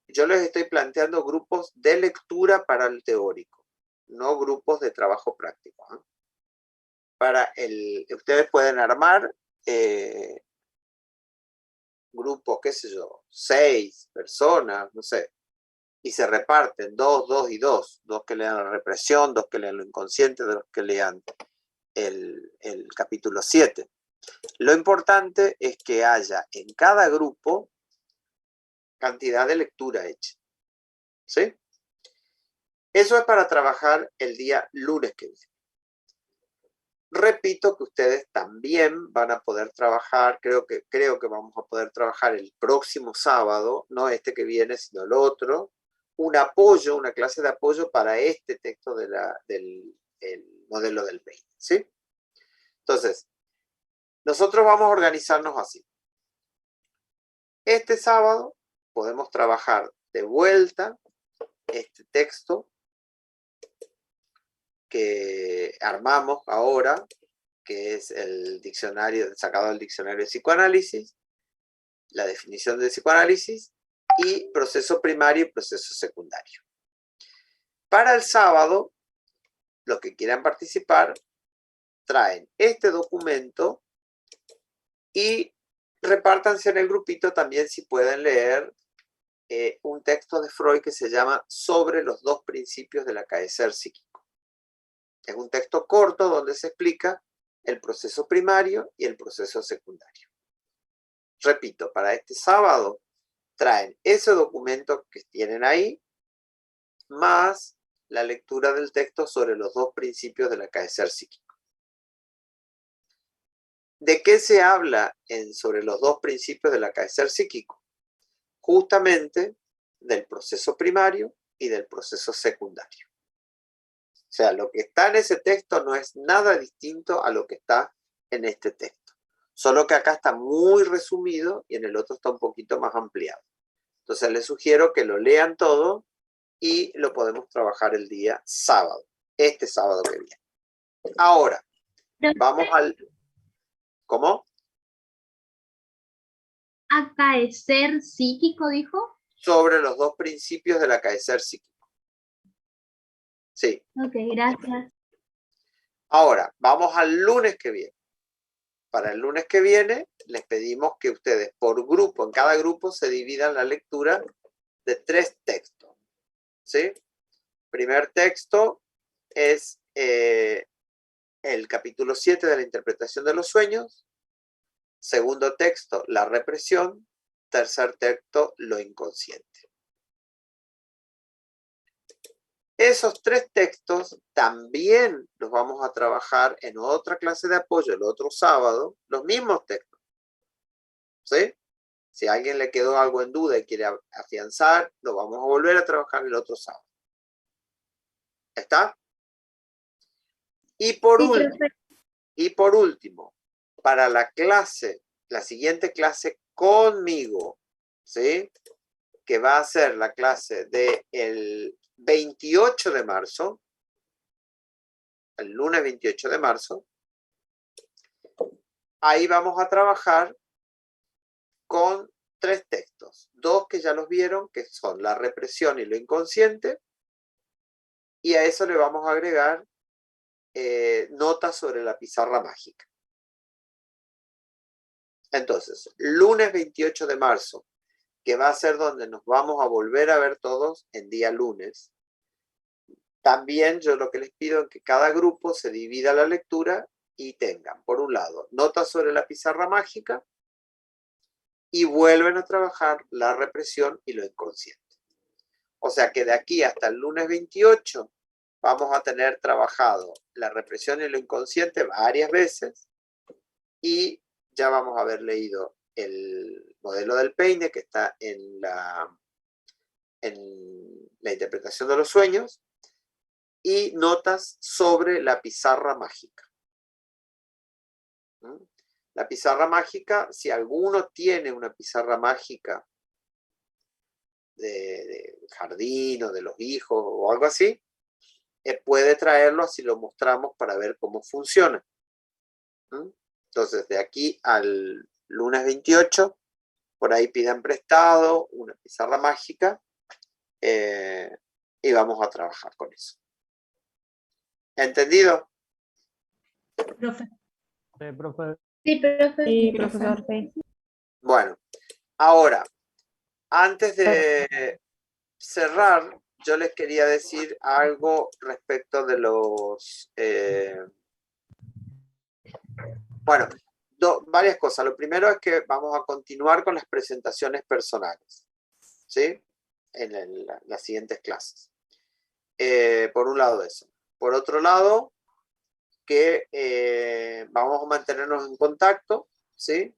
yo les estoy planteando grupos de lectura para el teórico, no grupos de trabajo práctico, ¿eh? Ustedes pueden armar grupos, qué sé yo, 6 personas, no sé, y se reparten 2, 2 y 2, 2 que lean la represión, 2 que lean lo inconsciente, 2 que lean el capítulo 7. Lo importante es que haya en cada grupo cantidad de lectura hecha, ¿sí? Eso es para trabajar el día lunes que viene. Repito que ustedes también van a poder trabajar, creo que vamos a poder trabajar el próximo sábado, no este que viene, sino el otro, un apoyo, una clase de apoyo para este texto del modelo del Paine, ¿sí? Entonces, nosotros vamos a organizarnos así. Este sábado podemos trabajar de vuelta este texto que armamos ahora, que es el diccionario, sacado del diccionario de psicoanálisis, la definición de psicoanálisis, y proceso primario y proceso secundario. Para el sábado, los que quieran participar, traen este documento y repártanse en el grupito también si pueden leer un texto de Freud que se llama Sobre los 2 principios del acaecer psíquico. Es un texto corto donde se explica el proceso primario y el proceso secundario. Repito, para este sábado traen ese documento que tienen ahí, más la lectura del texto sobre los 2 principios del acaecer psíquico. ¿De qué se habla sobre los 2 principios del acaecer psíquico? Justamente del proceso primario y del proceso secundario. O sea, lo que está en ese texto no es nada distinto a lo que está en este texto. Solo que acá está muy resumido y en el otro está un poquito más ampliado. Entonces les sugiero que lo lean todo y lo podemos trabajar el día sábado, este sábado que viene. Ahora, vamos al... ¿Cómo? ¿Acaecer psíquico, dijo? Sobre los 2 principios del acaecer psíquico. Sí. Ok, gracias. Ahora, vamos al lunes que viene. Para el lunes que viene, les pedimos que ustedes por grupo, en cada grupo, se dividan la lectura de 3 textos. ¿Sí? Primer texto es el capítulo 7 de la interpretación de los sueños. Segundo texto, la represión. Tercer texto, lo inconsciente. Esos 3 textos también los vamos a trabajar en otra clase de apoyo el otro sábado, los mismos textos. ¿Sí? Si a alguien le quedó algo en duda y quiere afianzar, lo vamos a volver a trabajar el otro sábado. ¿Está? Y por último, para la siguiente clase conmigo, ¿sí? Que va a ser la clase del 28 de marzo, el lunes 28 de marzo, ahí vamos a trabajar con 3 textos. 2 que ya los vieron, que son la represión y lo inconsciente, y a eso le vamos a agregar notas sobre la pizarra mágica. Entonces, lunes 28 de marzo, que va a ser donde nos vamos a volver a ver todos en día lunes, También yo lo que les pido es que cada grupo se divida la lectura y tengan, por un lado, notas sobre la pizarra mágica y vuelven a trabajar la represión y lo inconsciente. O sea que de aquí hasta el lunes 28 vamos a tener trabajado la represión y lo inconsciente varias veces y ya vamos a haber leído el modelo del peine que está en la interpretación de los sueños y notas sobre la pizarra mágica. La pizarra mágica, si alguno tiene una pizarra mágica de jardín o de los hijos o algo así, puede traerlo, así lo mostramos para ver cómo funciona. Entonces, de aquí al lunes 28, por ahí pidan prestado una pizarra mágica y vamos a trabajar con eso. ¿Entendido? Profe. Sí, profe. Sí, profesor, sí. Bueno, ahora, antes de cerrar, yo les quería decir algo respecto de los... bueno, varias cosas. Lo primero es que vamos a continuar con las presentaciones personales, ¿sí? En las siguientes clases. Por un lado eso. Por otro lado, que vamos a mantenernos en contacto, ¿sí?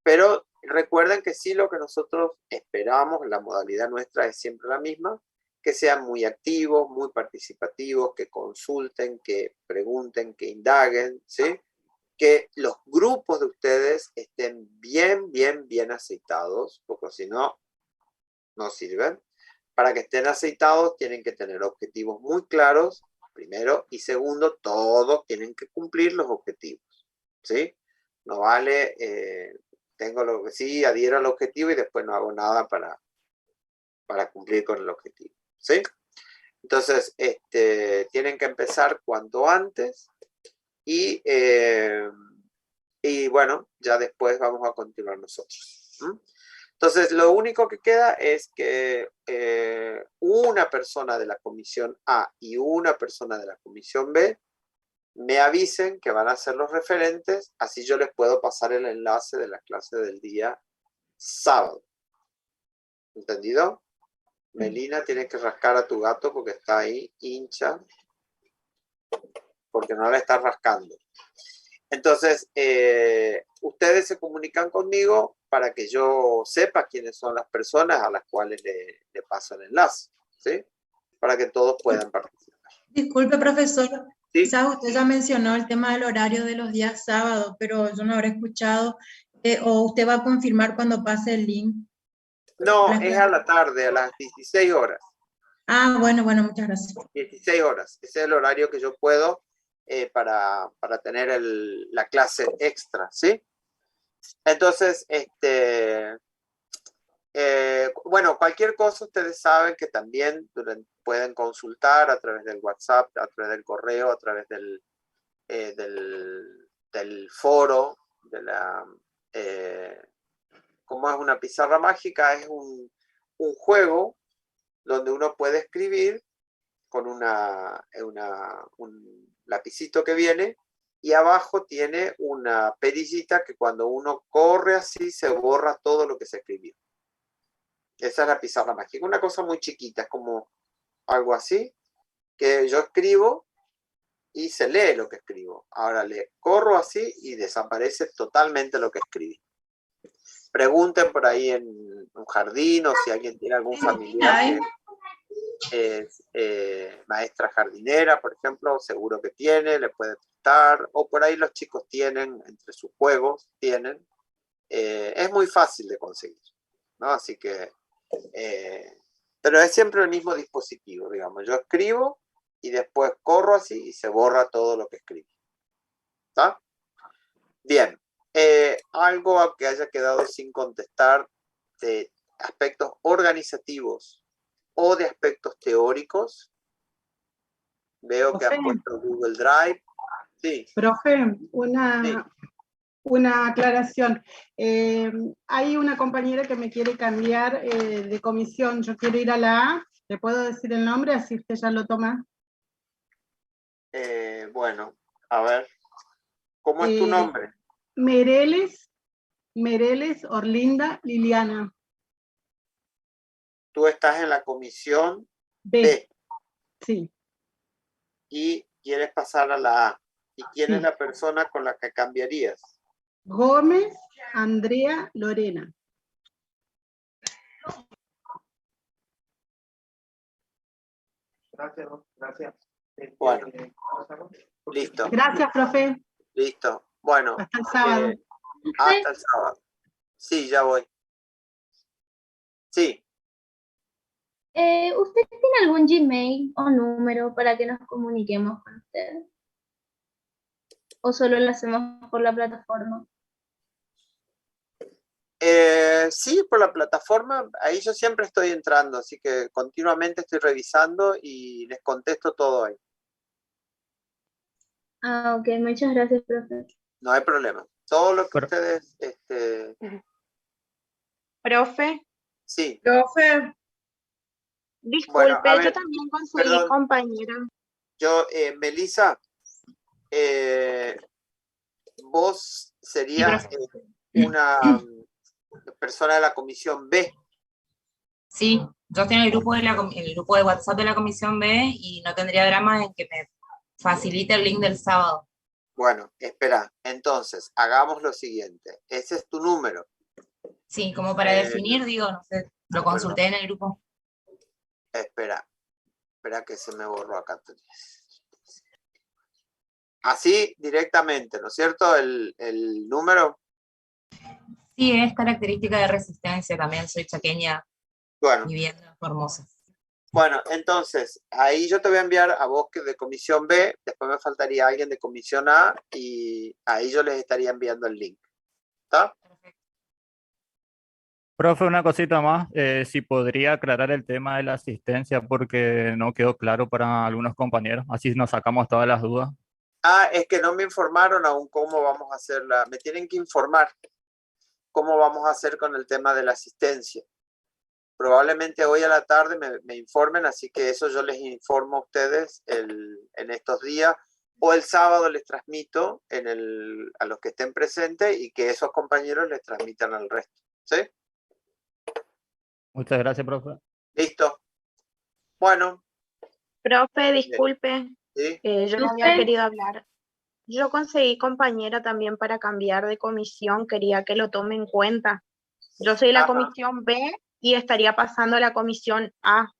Pero recuerden que sí, lo que nosotros esperamos, la modalidad nuestra es siempre la misma, que sean muy activos, muy participativos, que consulten, que pregunten, que indaguen, ¿sí? Que los grupos de ustedes estén bien aceitados, porque si no, no sirven. Para que estén aceitados tienen que tener objetivos muy claros, primero, y segundo, todos tienen que cumplir los objetivos, ¿sí? No vale, tengo lo que sí, adhiero al objetivo y después no hago nada para cumplir con el objetivo, ¿sí? Entonces, tienen que empezar cuanto antes y bueno, ya después vamos a continuar nosotros. Entonces, lo único que queda es que una persona de la comisión A y una persona de la comisión B me avisen que van a ser los referentes, así yo les puedo pasar el enlace de la clase del día sábado. ¿Entendido? Melina, tienes que rascar a tu gato porque está ahí, hincha, porque no le está rascando. Entonces, ustedes se comunican conmigo para que yo sepa quiénes son las personas a las cuales le paso el enlace, ¿sí? Para que todos puedan participar. Disculpe, profesor. ¿Sí? Quizás usted ya mencionó el tema del horario de los días sábados, pero yo no habré escuchado. ¿O usted va a confirmar cuando pase el link? No, es a la tarde, a las 16 horas. Ah, bueno, muchas gracias. 16 horas. Ese es el horario que yo puedo para tener la clase extra, ¿sí? Entonces, bueno, cualquier cosa ustedes saben que también pueden consultar a través del WhatsApp, a través del correo, a través del foro, como es una pizarra mágica, es un juego donde uno puede escribir con un lapicito que viene y abajo tiene una perillita que cuando uno corre así se borra todo lo que se escribió. Esa es la pizarra mágica, una cosa muy chiquita, es como algo así, que yo escribo y se lee lo que escribo. Ahora le corro así y desaparece totalmente lo que escribí. Pregunten por ahí en un jardín o si alguien tiene algún familiar que es maestra jardinera, por ejemplo, seguro que tiene, le puede prestar, o por ahí los chicos tienen, entre sus juegos, tienen. Es muy fácil de conseguir, ¿no? Así que, pero es siempre el mismo dispositivo, digamos. Yo escribo y después corro así y se borra todo lo que escribí. ¿Está? Bien. Algo que haya quedado sin contestar de aspectos organizativos o de aspectos teóricos. Veo que han puesto Google Drive. Sí. Profe, una aclaración. Hay una compañera que me quiere cambiar de comisión. Yo quiero ir a la A. ¿Le puedo decir el nombre? Así usted ya lo toma. Bueno, a ver. ¿Cómo es tu nombre? Mereles Orlinda Liliana. Tú estás en la comisión B. B. Sí. Y quieres pasar a la A. ¿Y quién es Sí. la persona con la que cambiarías? Gómez Andrea Lorena. Gracias. Bueno, listo. Gracias, profe. Listo. Bueno, hasta el sábado. Hasta el sábado. Sí, ya voy. Sí. ¿Usted tiene algún Gmail o número para que nos comuniquemos con usted? ¿O solo lo hacemos por la plataforma? Sí, por la plataforma, ahí yo siempre estoy entrando, así que continuamente estoy revisando y les contesto todo ahí. Ah, ok, muchas gracias, profe. No hay problema. Todo lo que ustedes... Profe. Sí. Profe. Disculpe, Bueno, a ver, yo también conseguí perdón. compañera. Yo, Melissa, vos serías una persona de la comisión B. Sí, yo estoy en el grupo el grupo de WhatsApp de la comisión B y no tendría drama en que me facilite el link del sábado. Bueno, espera, entonces, hagamos lo siguiente. Ese es tu número. Sí, como para definir, digo, no sé, lo consulté en el grupo. Espera que se me borró acá. Así directamente, ¿no es cierto? El número. Sí, es característica de resistencia también, soy chaqueña, bueno, viviendo en Formosa. Bueno, entonces, ahí yo te voy a enviar a vos que de comisión B, después me faltaría alguien de comisión A, y ahí yo les estaría enviando el link. ¿Está? Profe, una cosita más, si podría aclarar el tema de la asistencia porque no quedó claro para algunos compañeros, así nos sacamos todas las dudas. Ah, es que no me informaron aún cómo vamos a hacerla. Me tienen que informar cómo vamos a hacer con el tema de la asistencia. Probablemente hoy a la tarde me informen, así que eso yo les informo a ustedes en estos días, o el sábado les transmito a los que estén presentes y que esos compañeros les transmitan al resto. ¿Sí? Muchas gracias, profe. Listo. Bueno. Profe, disculpe. ¿Sí? Yo no había querido hablar. Yo conseguí compañera también para cambiar de comisión, quería que lo tome en cuenta. Yo soy la comisión B y estaría pasando a la comisión A.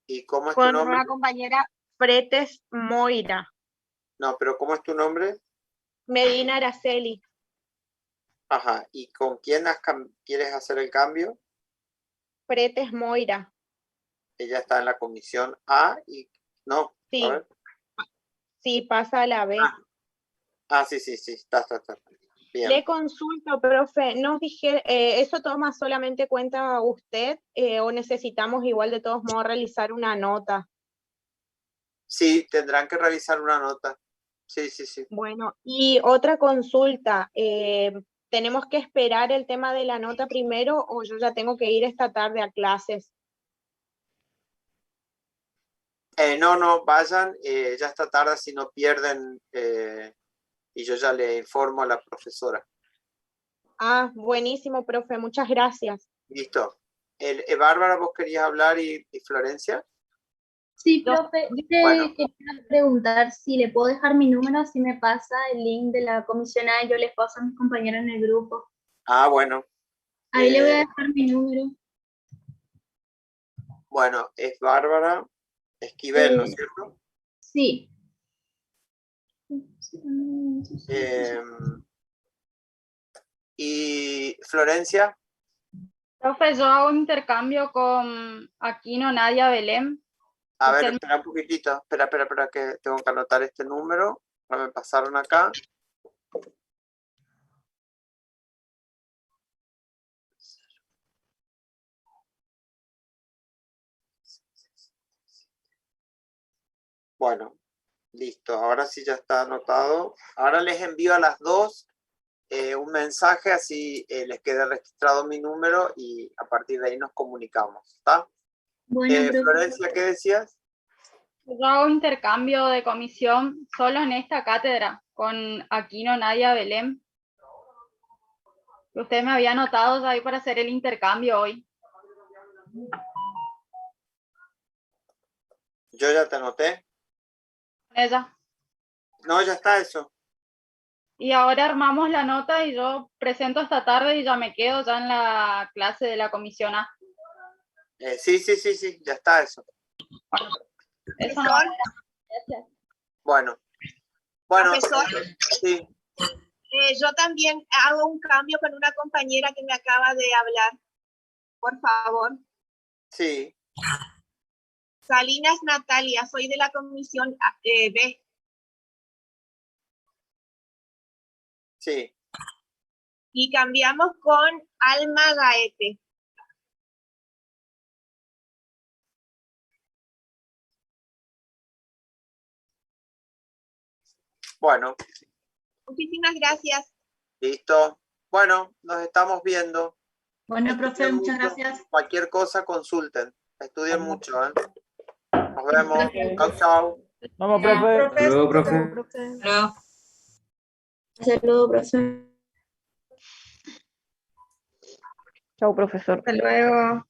¿Y cómo es tu Con nombre? una compañera Fretes Moira. No, pero ¿cómo es tu nombre? Medina Araceli. Ajá, ¿y con quién quieres hacer el cambio? Fretes Moira. Ella está en la comisión A y... No, sí. A ver. Sí, pasa a la B. Sí, está. Bien. Le consulto, profe, nos dije, ¿eso toma solamente cuenta usted o necesitamos igual de todos modos realizar una nota? Sí, tendrán que realizar una nota. Sí. Bueno, y otra consulta, ¿tenemos que esperar el tema de la nota primero o yo ya tengo que ir esta tarde a clases? No, vayan, ya esta tarde si no pierden y yo ya le informo a la profesora. Ah, buenísimo, profe, muchas gracias. Listo. Bárbara, ¿vos querías hablar y Florencia? Sí, profe, yo quería preguntar si le puedo dejar mi número, si me pasa el link de la comisión A y yo les paso a mis compañeros en el grupo. Ah, bueno. Ahí le voy a dejar mi número. Bueno, es Bárbara Esquivel, ¿no es cierto? Sí. ¿Y Florencia? Profe, yo hago un intercambio con Aquino Nadia Belén. A ver, espera un poquitito. Espera, que tengo que anotar este número. Me pasaron acá. Bueno, listo. Ahora sí ya está anotado. Ahora les envío a las dos un mensaje, así les queda registrado mi número y a partir de ahí nos comunicamos. ¿Está? Bueno, Florencia, ¿qué decías? Yo hago intercambio de comisión solo en esta cátedra, con Aquino, Nadia, Belén. Usted me había anotado ya ahí para hacer el intercambio hoy. Yo ya te anoté. Ella. No, ya está eso. Y ahora armamos la nota y yo presento esta tarde y ya me quedo ya en la clase de la comisión A. Sí, ya está eso. Eso no. Gracias. Bueno, Profesor, sí. yo también hago un cambio con una compañera que me acaba de hablar. Por favor. Sí. Salinas Natalia, soy de la comisión B. Sí. Y cambiamos con Alma Gaete. Bueno. Muchísimas gracias. Listo. Bueno, nos estamos viendo. Bueno, profe, muchas gracias. Cualquier cosa consulten. Estudien mucho, ¿eh? Nos vemos. Chau. Vamos, profe. Hasta luego, profe. Saludos, profe. Chau, profesor. Hasta luego.